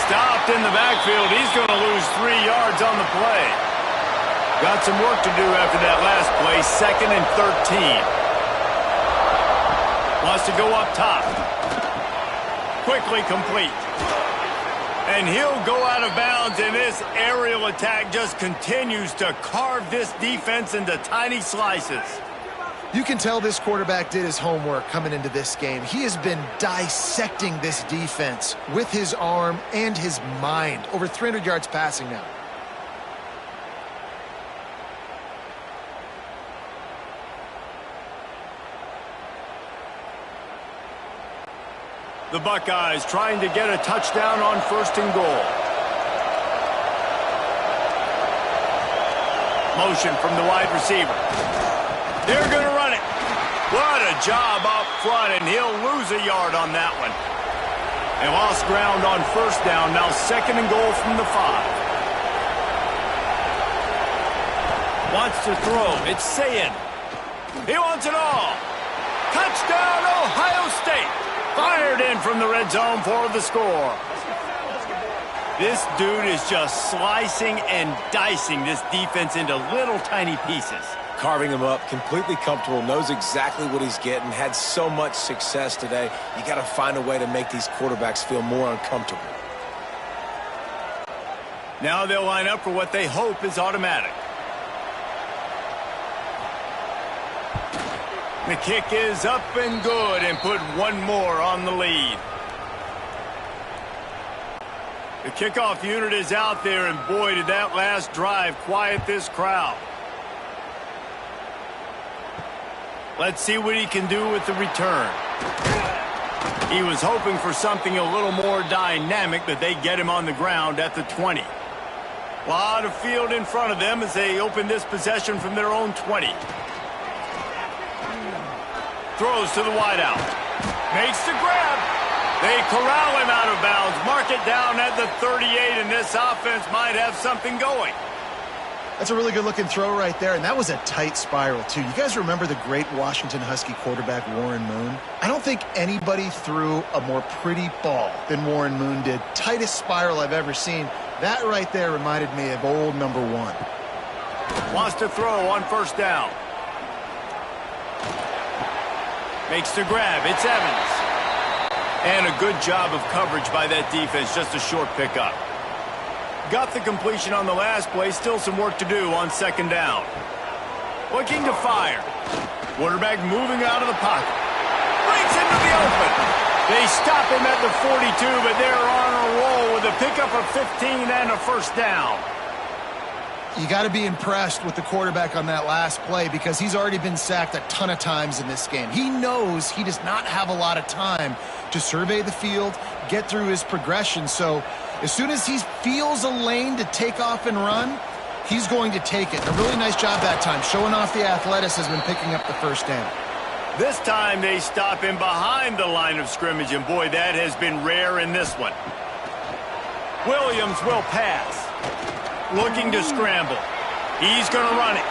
Stopped in the backfield. He's going to lose 3 yards on the play. Got some work to do after that last play. 2nd and 13. Wants to go up top. Quickly complete. And he'll go out of bounds, and this aerial attack just continues to carve this defense into tiny slices. You can tell this quarterback did his homework coming into this game. He has been dissecting this defense with his arm and his mind. Over 300 yards passing now. The Buckeyes trying to get a touchdown on 1st and goal. Motion from the wide receiver. They're going to run it. What a job up front, and he'll lose a yard on that one. They lost ground on 1st down. Now 2nd and goal from the 5. Wants to throw. It's Sayin. He wants it all. Touchdown, Ohio State. Fired in from the red zone for the score. This dude is just slicing and dicing this defense into little tiny pieces. Carving him up, completely comfortable, knows exactly what he's getting, had so much success today. You got to find a way to make these quarterbacks feel more uncomfortable. Now they'll line up for what they hope is automatic. The kick is up and good, and put one more on the lead. The kickoff unit is out there, and boy, did that last drive quiet this crowd. Let's see what he can do with the return. He was hoping for something a little more dynamic, but they get him on the ground at the 20. A lot of field in front of them as they open this possession from their own 20. Throws to the wideout. Makes the grab. They corral him out of bounds. Mark it down at the 38, and this offense might have something going. That's a really good-looking throw right there, and that was a tight spiral, too. You guys remember the great Washington Husky quarterback Warren Moon? I don't think anybody threw a more pretty ball than Warren Moon did. Tightest spiral I've ever seen. That right there reminded me of old number 1. Wants to throw on 1st down. Makes the grab. It's Evans. And a good job of coverage by that defense. Just a short pickup. Got the completion on the last play. Still some work to do on 2nd down. Looking to fire. Quarterback moving out of the pocket. Breaks into the open. They stop him at the 42, but they're on a roll with a pickup of 15 and a 1st down. You got to be impressed with the quarterback on that last play because he's already been sacked a ton of times in this game. He knows he does not have a lot of time to survey the field, get through his progression. So as soon as he feels a lane to take off and run, he's going to take it. A really nice job that time, showing off the athleticism and picking up the 1st down. This time they stop him behind the line of scrimmage, and boy, that has been rare in this one. Williams will pass. Looking to scramble. He's going to run it.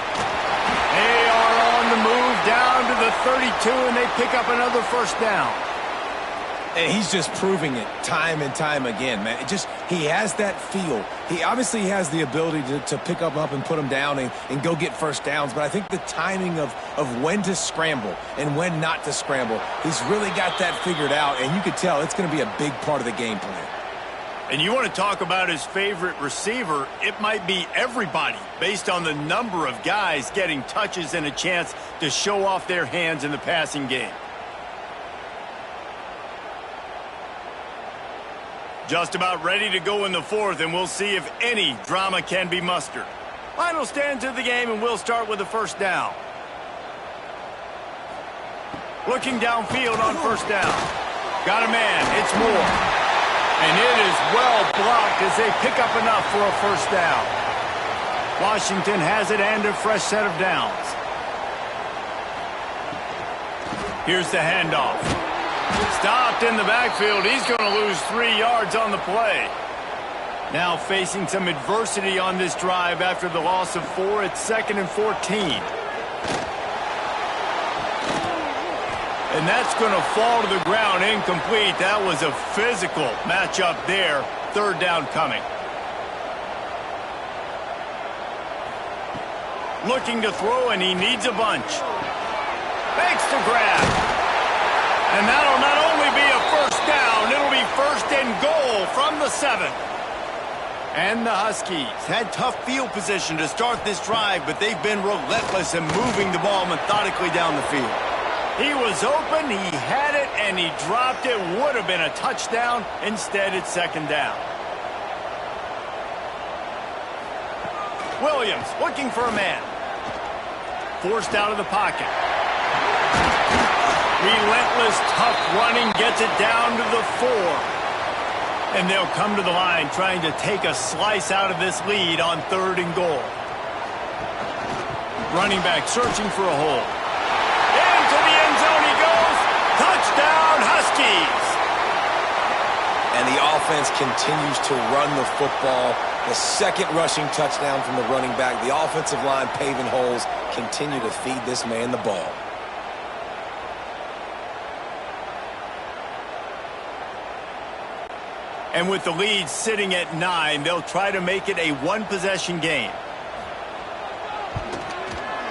They are on the move down to the 32, and they pick up another 1st down. And he's just proving it time and time again, man. He has that feel. He obviously has the ability to pick up and put them down and go get 1st downs, but I think the timing of when to scramble and when not to scramble, he's really got that figured out, and you could tell it's going to be a big part of the game plan. And you want to talk about his favorite receiver, it might be everybody based on the number of guys getting touches and a chance to show off their hands in the passing game. Just about ready to go in the 4th, and we'll see if any drama can be mustered. Final stands of the game, and we'll start with the 1st down. Looking downfield on 1st down. Got a man. It's Moore. And it is well blocked as they pick up enough for a 1st down. Washington has it and a fresh set of downs. Here's the handoff. Stopped in the backfield. He's going to lose 3 yards on the play. Now facing some adversity on this drive after the loss of 4. It's 2nd and 14. And that's going to fall to the ground incomplete. That was a physical matchup there. 3rd down coming. Looking to throw, and he needs a bunch. Makes the grab. And that'll not only be a 1st down, it'll be 1st and goal from the 7. And the Huskies had tough field position to start this drive, but they've been relentless in moving the ball methodically down the field. He was open, he had it, and he dropped it. Would have been a touchdown. Instead, it's 2nd down. Williams looking for a man. Forced out of the pocket. Relentless, tough running, gets it down to the 4. And they'll come to the line trying to take a slice out of this lead on 3rd and goal. Running back searching for a hole. Into the end zone he goes. Touchdown, Huskies. And the offense continues to run the football. The 2nd rushing touchdown from the running back. The offensive line paving holes. Continue to feed this man the ball. And with the lead sitting at 9, they'll try to make it a 1-possession game.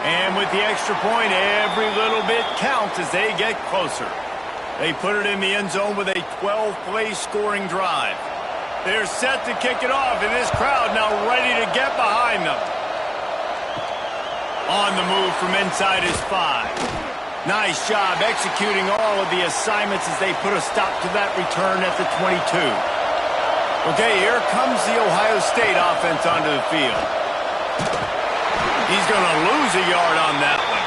And with the extra point, every little bit counts as they get closer. They put it in the end zone with a 12-play scoring drive. They're set to kick it off, and this crowd now ready to get behind them. On the move from inside his 5. Nice job executing all of the assignments as they put a stop to that return at the 22. Okay, here comes the Ohio State offense onto the field. He's going to lose a yard on that one.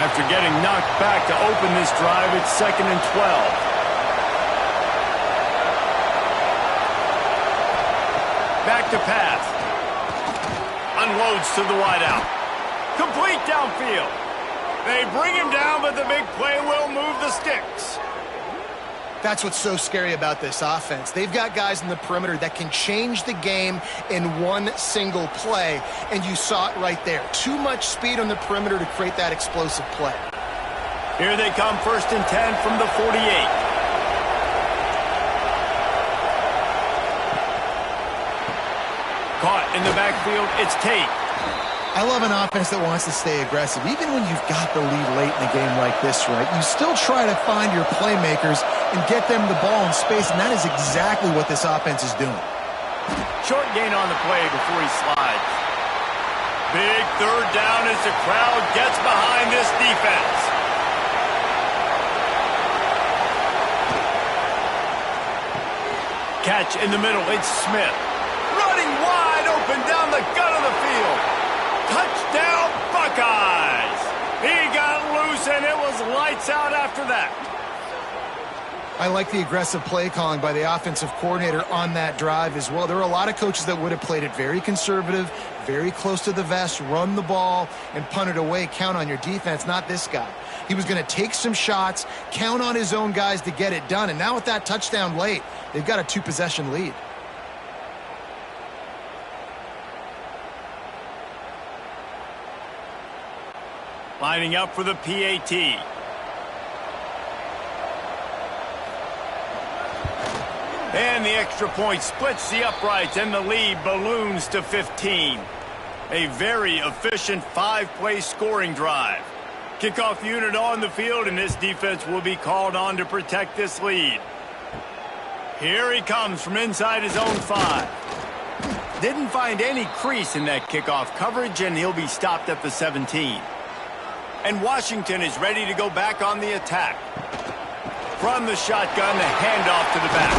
After getting knocked back to open this drive, it's 2nd and 12. Back to pass. Unloads to the wideout. Complete downfield. They bring him down, but the big play will move the sticks. That's what's so scary about this offense. They've got guys in the perimeter that can change the game in one single play, and you saw it right there. Too much speed on the perimeter to create that explosive play. Here they come, 1st and 10 from the 48. Caught in the backfield, it's Tate. I love an offense that wants to stay aggressive. Even when you've got the lead late in a game like this, right, you still try to find your playmakers and get them the ball in space, and that is exactly what this offense is doing. Short gain on the play before he slides. Big 3rd down as the crowd gets behind this defense. Catch in the middle, it's Smith. Running wide open down the gut of the field. Touchdown, Buckeyes! He got loose, and it was lights out after that. I like the aggressive play calling by the offensive coordinator on that drive as well. There are a lot of coaches that would have played it very conservative, very close to the vest, run the ball, and punt it away. Count on your defense, not this guy. He was going to take some shots, count on his own guys to get it done. And now with that touchdown late, they've got a 2-possession lead. Lining up for the PAT. And the extra point splits the uprights, and the lead balloons to 15. A very efficient 5-play scoring drive. Kickoff unit on the field, and this defense will be called on to protect this lead. Here he comes from inside his own 5. Didn't find any crease in that kickoff coverage, and he'll be stopped at the 17. And Washington is ready to go back on the attack. From the shotgun, the handoff to the back.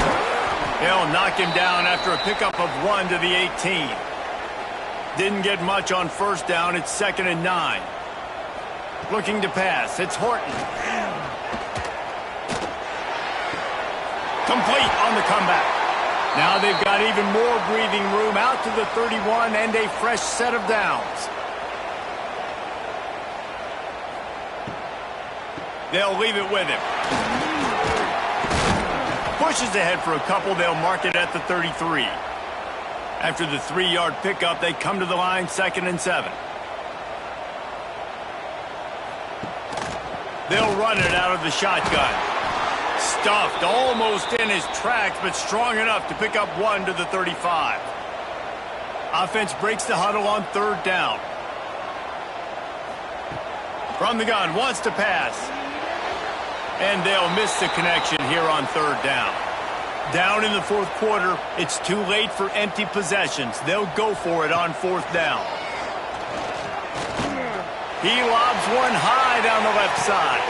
They'll knock him down after a pickup of 1 to the 18. Didn't get much on 1st down. It's 2nd and 9. Looking to pass. It's Horton. Complete on the comeback. Now they've got even more breathing room out to the 31 and a fresh set of downs. They'll leave it with him. Pushes ahead for a couple. They'll mark it at the 33. After the 3-yard pickup, they come to the line, 2nd and 7. They'll run it out of the shotgun. Stuffed almost in his tracks, but strong enough to pick up 1 to the 35. Offense breaks the huddle on 3rd down. From the gun, wants to pass. And they'll miss the connection here on 3rd down. Down in the 4th quarter, it's too late for empty possessions. They'll go for it on 4th down. He lobs one high down the left side.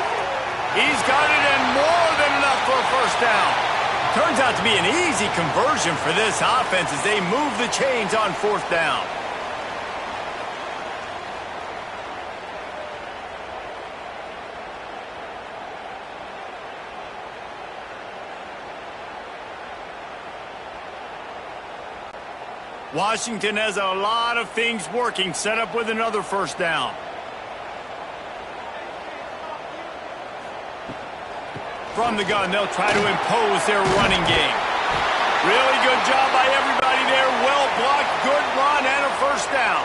He's got it and more than enough for a 1st down. Turns out to be an easy conversion for this offense as they move the chains on 4th down. Washington has a lot of things working, set up with another 1st down. From the gun, they'll try to impose their running game. Really good job by everybody there. Well blocked, good run, and a 1st down.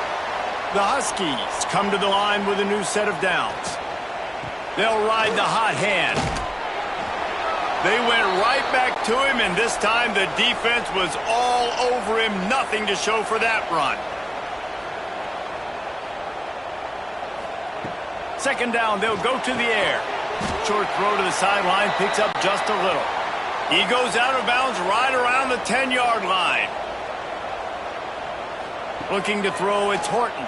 The Huskies come to the line with a new set of downs. They'll ride the hot hand. They went right back to him, and this time the defense was all over him. Nothing to show for that run. 2nd down, they'll go to the air. Short throw to the sideline, picks up just a little. He goes out of bounds right around the 10-yard line. Looking to throw, it's Horton.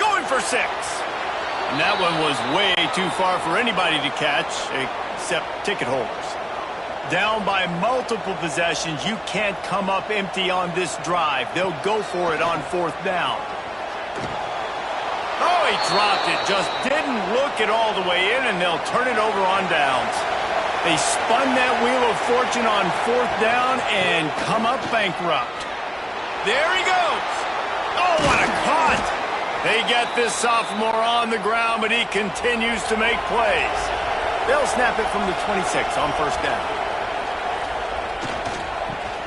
Going for 6. And that one was way too far for anybody to catch, except ticket holders. Down by multiple possessions, you can't come up empty on this drive. They'll go for it on 4th down. Oh, he dropped it. Just didn't look it all the way in, and they'll turn it over on downs. They spun that wheel of fortune on 4th down and come up bankrupt. There he goes. Oh, what a cut. They get this sophomore on the ground, but he continues to make plays. They'll snap it from the 26 on 1st down.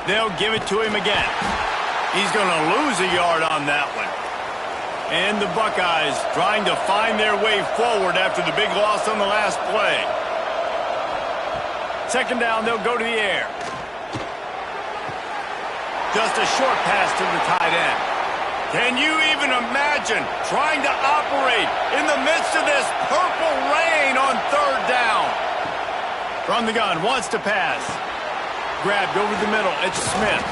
They'll give it to him again. He's going to lose a yard on that one. And the Buckeyes trying to find their way forward after the big loss on the last play. 2nd down, they'll go to the air. Just a short pass to the tight end. Can you even imagine trying to operate in the midst of this purple rain on 3rd down? From the gun, wants to pass. Grabbed over the middle, it's Smith.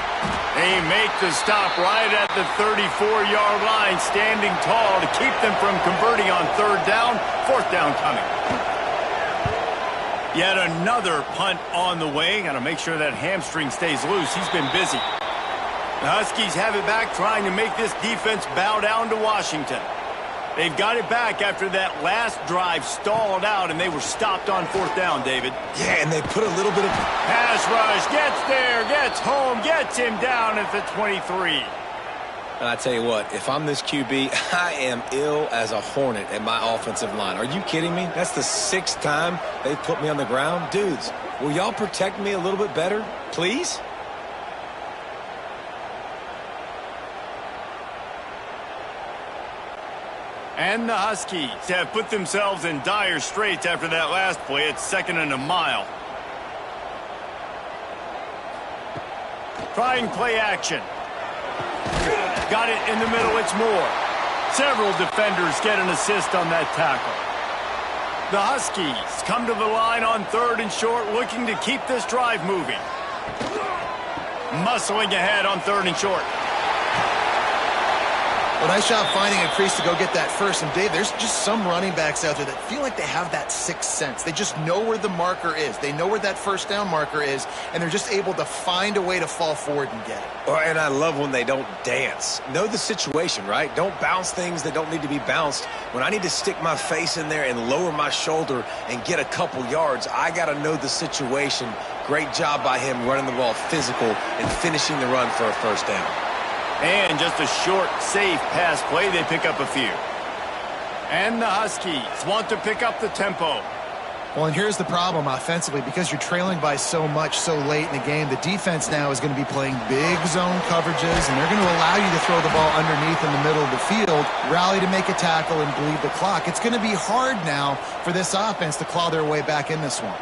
They make the stop right at the 34-yard line, standing tall to keep them from converting on 3rd down. 4th down coming. Yet another punt on the way. Got to make sure that hamstring stays loose. He's been busy. The Huskies have it back, trying to make this defense bow down to Washington. They've got it back after that last drive stalled out, and they were stopped on 4th down, David. Yeah, and they put a little bit of pass rush, gets there, gets home, gets him down at the 23. And I tell you what, if I'm this QB, I am ill as a hornet at my offensive line. Are you kidding me? That's the 6th time they've put me on the ground. Dudes, will y'all protect me a little bit better, please? And the Huskies have put themselves in dire straits after that last play. It's 2nd and a mile. Trying play action. Got it in the middle, it's Moore. Several defenders get an assist on that tackle. The Huskies come to the line on 3rd and short, looking to keep this drive moving. Muscling ahead on 3rd and short. Well, nice job finding a crease to go get that first. And, Dave, there's just some running backs out there that feel like they have that 6th sense. They just know where the marker is. They know where that 1st down marker is, and they're just able to find a way to fall forward and get it. Oh, and I love when they don't dance. Know the situation, right? Don't bounce things that don't need to be bounced. When I need to stick my face in there and lower my shoulder and get a couple yards, I got to know the situation. Great job by him running the ball physical and finishing the run for a 1st down. And just a short, safe pass play, they pick up a few. And the Huskies want to pick up the tempo. Well, and here's the problem offensively. Because you're trailing by so much so late in the game, the defense now is going to be playing big zone coverages, and they're going to allow you to throw the ball underneath in the middle of the field, rally to make a tackle, and bleed the clock. It's going to be hard now for this offense to claw their way back in this one.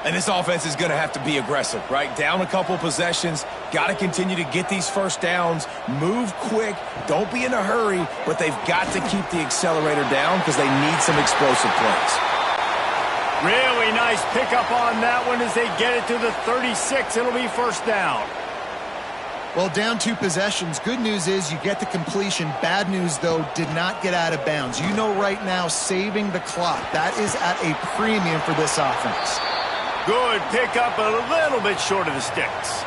And this offense is going to have to be aggressive, right? Down a couple possessions, got to continue to get these first downs, move quick, don't be in a hurry, but they've got to keep the accelerator down because they need some explosive plays. Really nice pickup on that one as they get it to the 36. It'll be first down. Well, down 2 possessions. Good news is you get the completion. Bad news, though, did not get out of bounds. You know right now, saving the clock, that is at a premium for this offense. Good pickup, a little bit short of the sticks.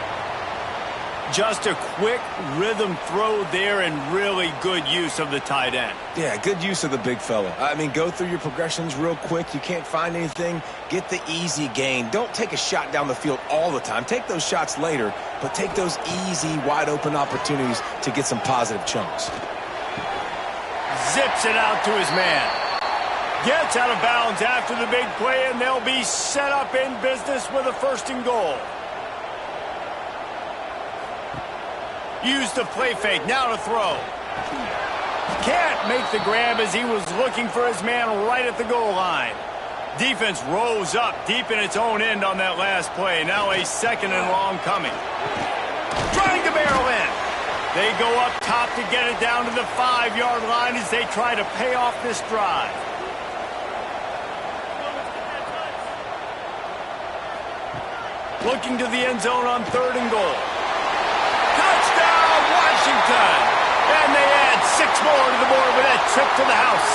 Just a quick rhythm throw there and really good use of the tight end. Yeah, good use of the big fella. I mean, go through your progressions real quick. You can't find anything, get the easy gain. Don't take a shot down the field all the time. Take those shots later, but take those easy, wide-open opportunities to get some positive chunks. Zips it out to his man. Gets out of bounds after the big play, and they'll be set up in business with a 1st and goal. Use the play fake, now to throw. Can't make the grab as he was looking for his man right at the goal line. Defense rose up deep in its own end on that last play. Now a 2nd and long coming. Trying to barrel in. They go up top to get it down to the 5-yard line as they try to pay off this drive. Looking to the end zone on 3rd and goal. Touchdown, Washington! And they add 6 more to the board with that trip to the house.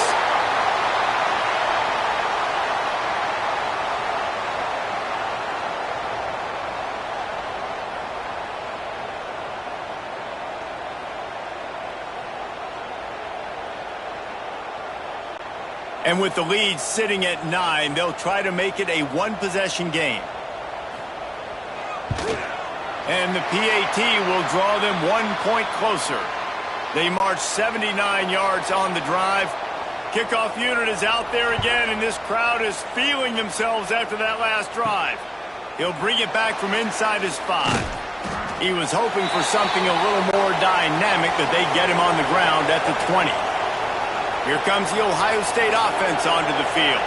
And with the lead sitting at 9, they'll try to make it a 1-possession game. And the PAT will draw them 1 point closer. They march 79 yards on the drive. Kickoff unit is out there again, and this crowd is feeling themselves after that last drive. He'll bring it back from inside his 5. He was hoping for something a little more dynamic, that they get him on the ground at the 20. Here comes the Ohio State offense onto the field.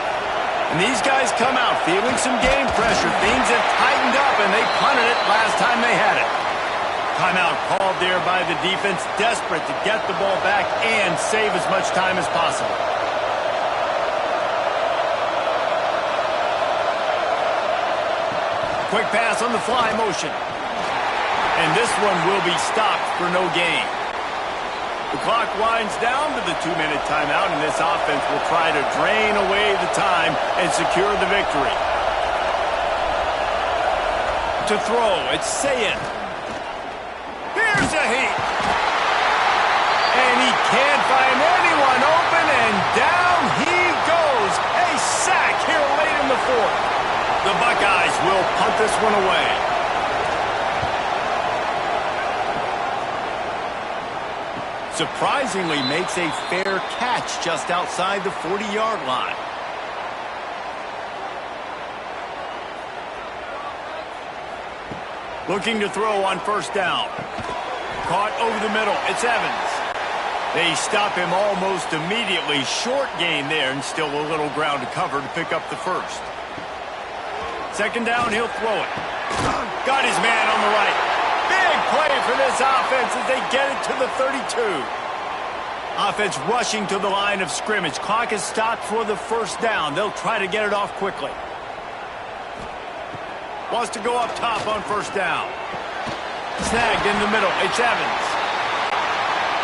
And these guys come out feeling some game pressure. Things have tightened up, and they punted it last time they had it. Timeout called there by the defense, desperate to get the ball back and save as much time as possible. Quick pass on the fly motion. And this one will be stopped for no gain. The clock winds down to the 2-minute timeout, and this offense will try to drain away the time and secure the victory. To throw, it's Sayin. Here's a heat. And he can't find anyone open, and down he goes. A sack here late in the 4th. The Buckeyes will punt this one away. Surprisingly makes a fair catch just outside the 40-yard line. Looking to throw on 1st down. Caught over the middle. It's Evans. They stop him almost immediately. Short gain there, and still a little ground to cover to pick up the 1st. 2nd down, he'll throw it. Got his man on the right. Big play for this offense as they get it to the 32. Offense rushing to the line of scrimmage. Clock is stopped for the 1st down. They'll try to get it off quickly. Wants to go up top on 1st down. Snagged in the middle. It's Evans.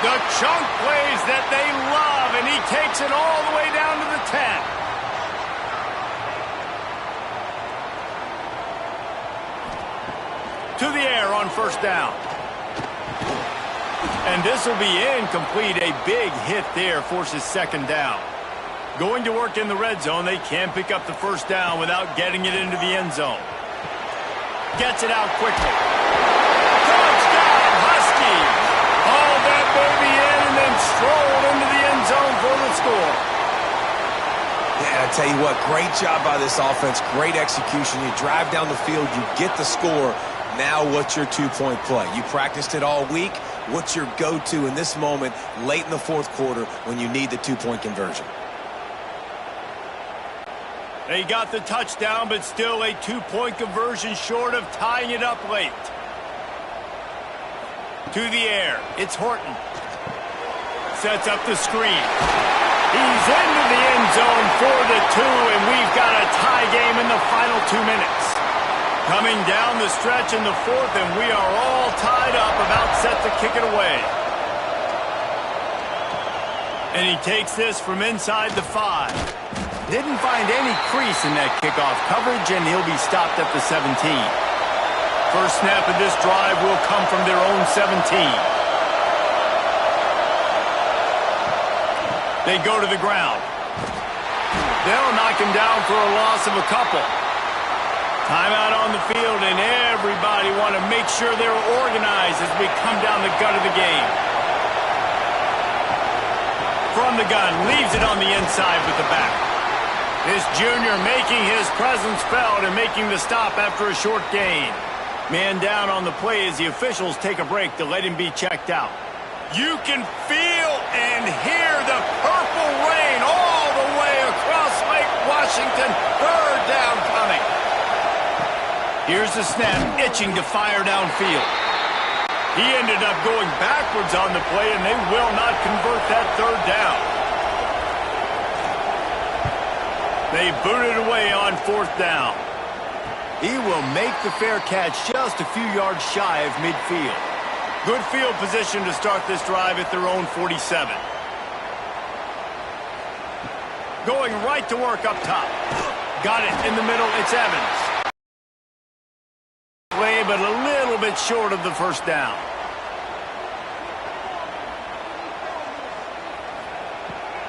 The chunk plays that they love, and he takes it all the way down to the 10. To the air on 1st down. And this will be incomplete. A big hit there forces 2nd down. Going to work in the red zone. They can pick up the 1st down without getting it into the end zone. Gets it out quickly. Touchdown, Huskies! Hauled that baby in and then strolled into the end zone for the score. Yeah, I tell you what, great job by this offense, great execution. You drive down the field, you get the score. Now what's your two-point play? You practiced it all week. What's your go-to in this moment late in the fourth quarter when you need the two-point conversion? They got the touchdown, but still a two-point conversion short of tying it up late. To the air, it's Horton. Sets up the screen. He's into the end zone for the 2, and we've got a tie game in the final 2 minutes. Coming down the stretch in the fourth, and we are all tied up, about set to kick it away. And he takes this from inside the 5. Didn't find any crease in that kickoff coverage, and he'll be stopped at the 17. First snap of this drive will come from their own 17. They go to the ground. They'll knock him down for a loss of a couple. Timeout on the field, and everybody want to make sure they're organized as we come down the gut of the game. From the gun, leaves it on the inside with the back. This junior making his presence felt and making the stop after a short gain. Man down on the play as the officials take a break to let him be checked out. You can feel and hear the purple rain all the way across Lake Washington. Third down coming. Here's the snap, itching to fire downfield. He ended up going backwards on the play, and they will not convert that third down. They boot it away on fourth down. He will make the fair catch just a few yards shy of midfield. Good field position to start this drive at their own 47. Going right to work up top. Got it in the middle, it's Evans. Play, but a little bit short of the first down.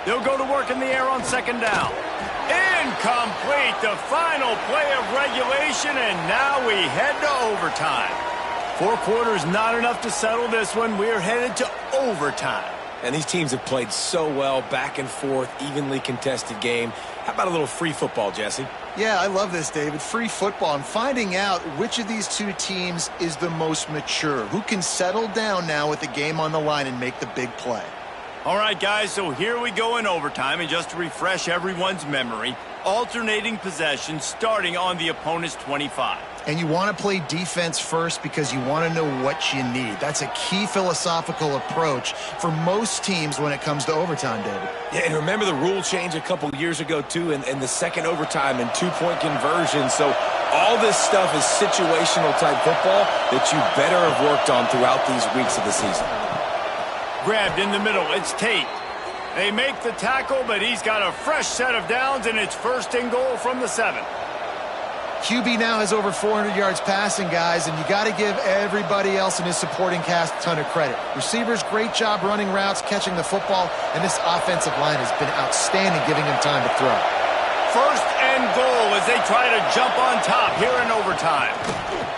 They'll go to work in the air on second down. Incomplete, the final play of regulation, and now we head to overtime. 4 quarters not enough to settle this one. We're headed to overtime. And these teams have played so well, back and forth, evenly contested game. How about a little free football, Jesse? Yeah, I love this, David. Free football. I'm finding out which of these two teams is the most mature, who can settle down now with the game on the line and make the big play. All right, guys, so here we go in overtime, and just to refresh everyone's memory, alternating possession starting on the opponent's 25. And you want to play defense first because you want to know what you need. That's a key philosophical approach for most teams when it comes to overtime, David. Yeah, and remember the rule change a couple years ago, too, and the second overtime and two-point conversion. So all this stuff is situational type football that you better have worked on throughout these weeks of the season. Grabbed in the middle, it's Tate. They make the tackle, but he's got a fresh set of downs, and it's first and goal from the 7. QB now has over 400 yards passing, guys, and you got to give everybody else in his supporting cast a ton of credit. Receivers, great job running routes, catching the football, and this offensive line has been outstanding, giving him time to throw. First and goal as they try to jump on top here in overtime.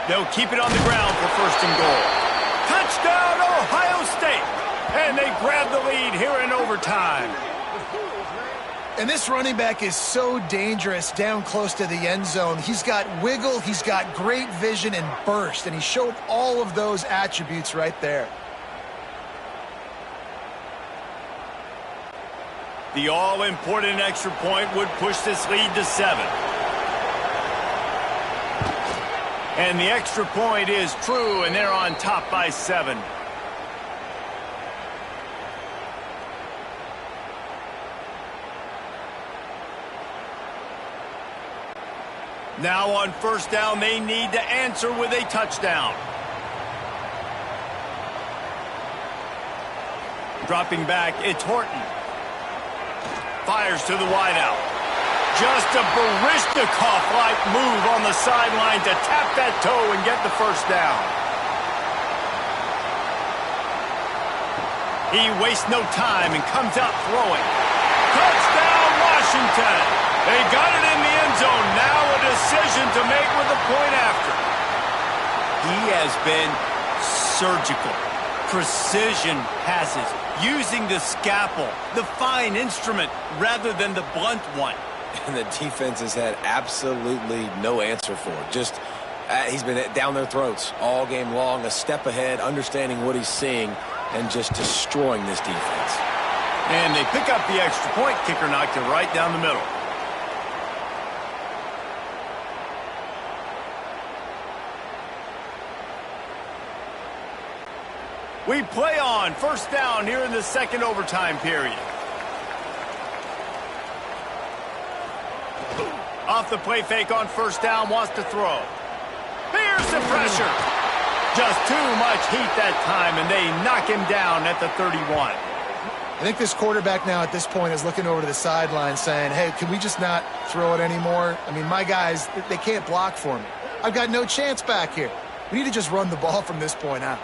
They'll keep it on the ground for first and goal. Touchdown, Ohio State! And they grab the lead here in overtime. And this running back is so dangerous down close to the end zone. He's got wiggle, he's got great vision and burst, and he showed all of those attributes right there. The all-important extra point would push this lead to 7. And the extra point is true, and they're on top by 7. Now on first down, they need to answer with a touchdown. Dropping back, it's Horton. Fires to the wideout. Just a Baryshnikov-like move on the sideline to tap that toe and get the first down. He wastes no time and comes out throwing. Touchdown, Washington! They got it in the end zone. Now a decision to make with the point after. He has been surgical. Precision passes. Using the scalpel, the fine instrument, rather than the blunt one. And the defense has had absolutely no answer for it. Just he's been down their throats all game long, a step ahead, understanding what he's seeing, and just destroying this defense. And they pick up the extra point. Kicker knocked it right down the middle. We play on first down here in the second overtime period. Off the play fake on first down, wants to throw. Here's the pressure. Just too much heat that time, and they knock him down at the 31. I think this quarterback now at this point is looking over to the sideline saying, hey, can we just not throw it anymore? I mean, my guys, they can't block for me. I've got no chance back here. We need to just run the ball from this point out.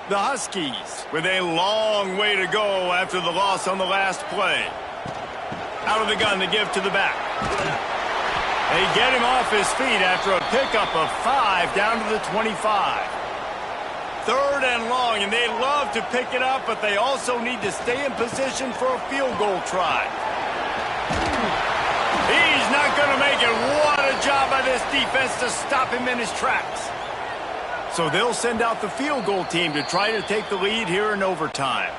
The Huskies with a long way to go after the loss on the last play. Out of the gun to give to the back. They get him off his feet after a pickup of 5 down to the 25. Third and long, and they love to pick it up, but they also need to stay in position for a field goal try. He's not going to make it. What a job by this defense to stop him in his tracks. So they'll send out the field goal team to try to take the lead here in overtime.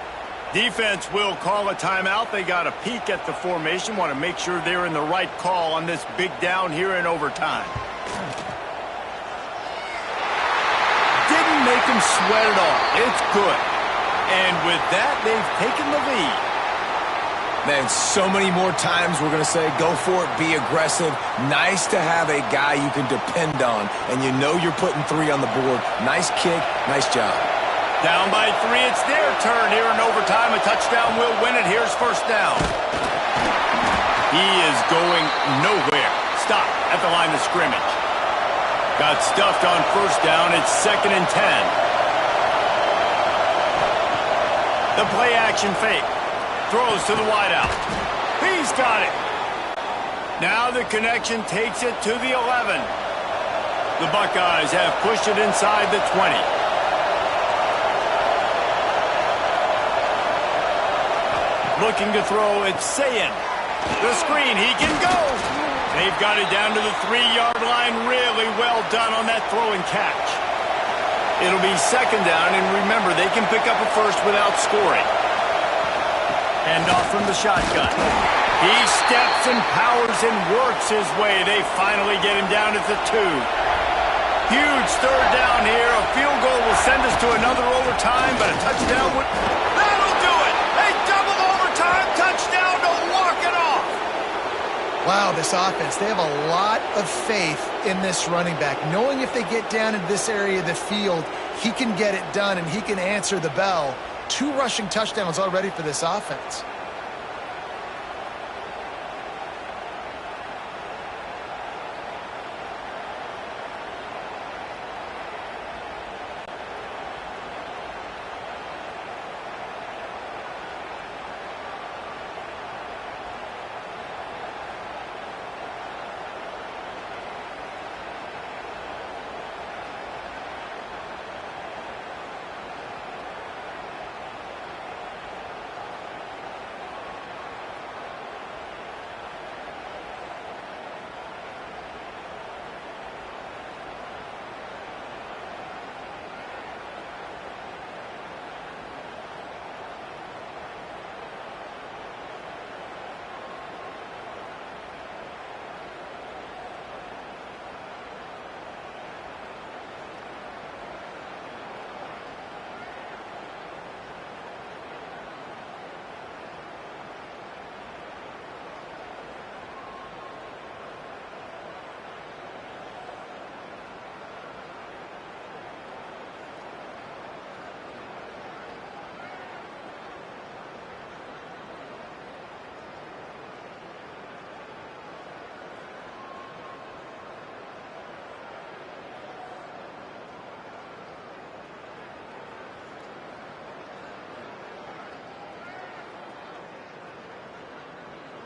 Defense will call a timeout. They got a peek at the formation, want to make sure they're in the right call on this big down here in overtime. Didn't make them sweat at all. It's good. And with that, they've taken the lead. Man, so many more times we're going to say, go for it, be aggressive. Nice to have a guy you can depend on, and you know you're putting 3 on the board. Nice kick, nice job. Down by 3, it's their turn here in overtime. A touchdown will win it. Here's first down. He is going nowhere. Stop at the line of scrimmage. Got stuffed on first down. It's 2nd and 10. The play action fake. Throws to the wideout. He's got it. Now the connection takes it to the 11. The Buckeyes have pushed it inside the 20. Looking to throw, it's Sayin. The screen, he can go. They've got it down to the 3-yard line. Really well done on that throw and catch. It'll be 2nd down, and remember, they can pick up a first without scoring. And off from the shotgun. He steps and powers and works his way. They finally get him down at the 2. Huge third down here. A field goal will send us to another overtime, but a touchdown would... That'll do it! A double overtime touchdown to walk it off! Wow, this offense, they have a lot of faith in this running back. Knowing if they get down in this area of the field, he can get it done and he can answer the bell. 2 rushing touchdowns already for this offense.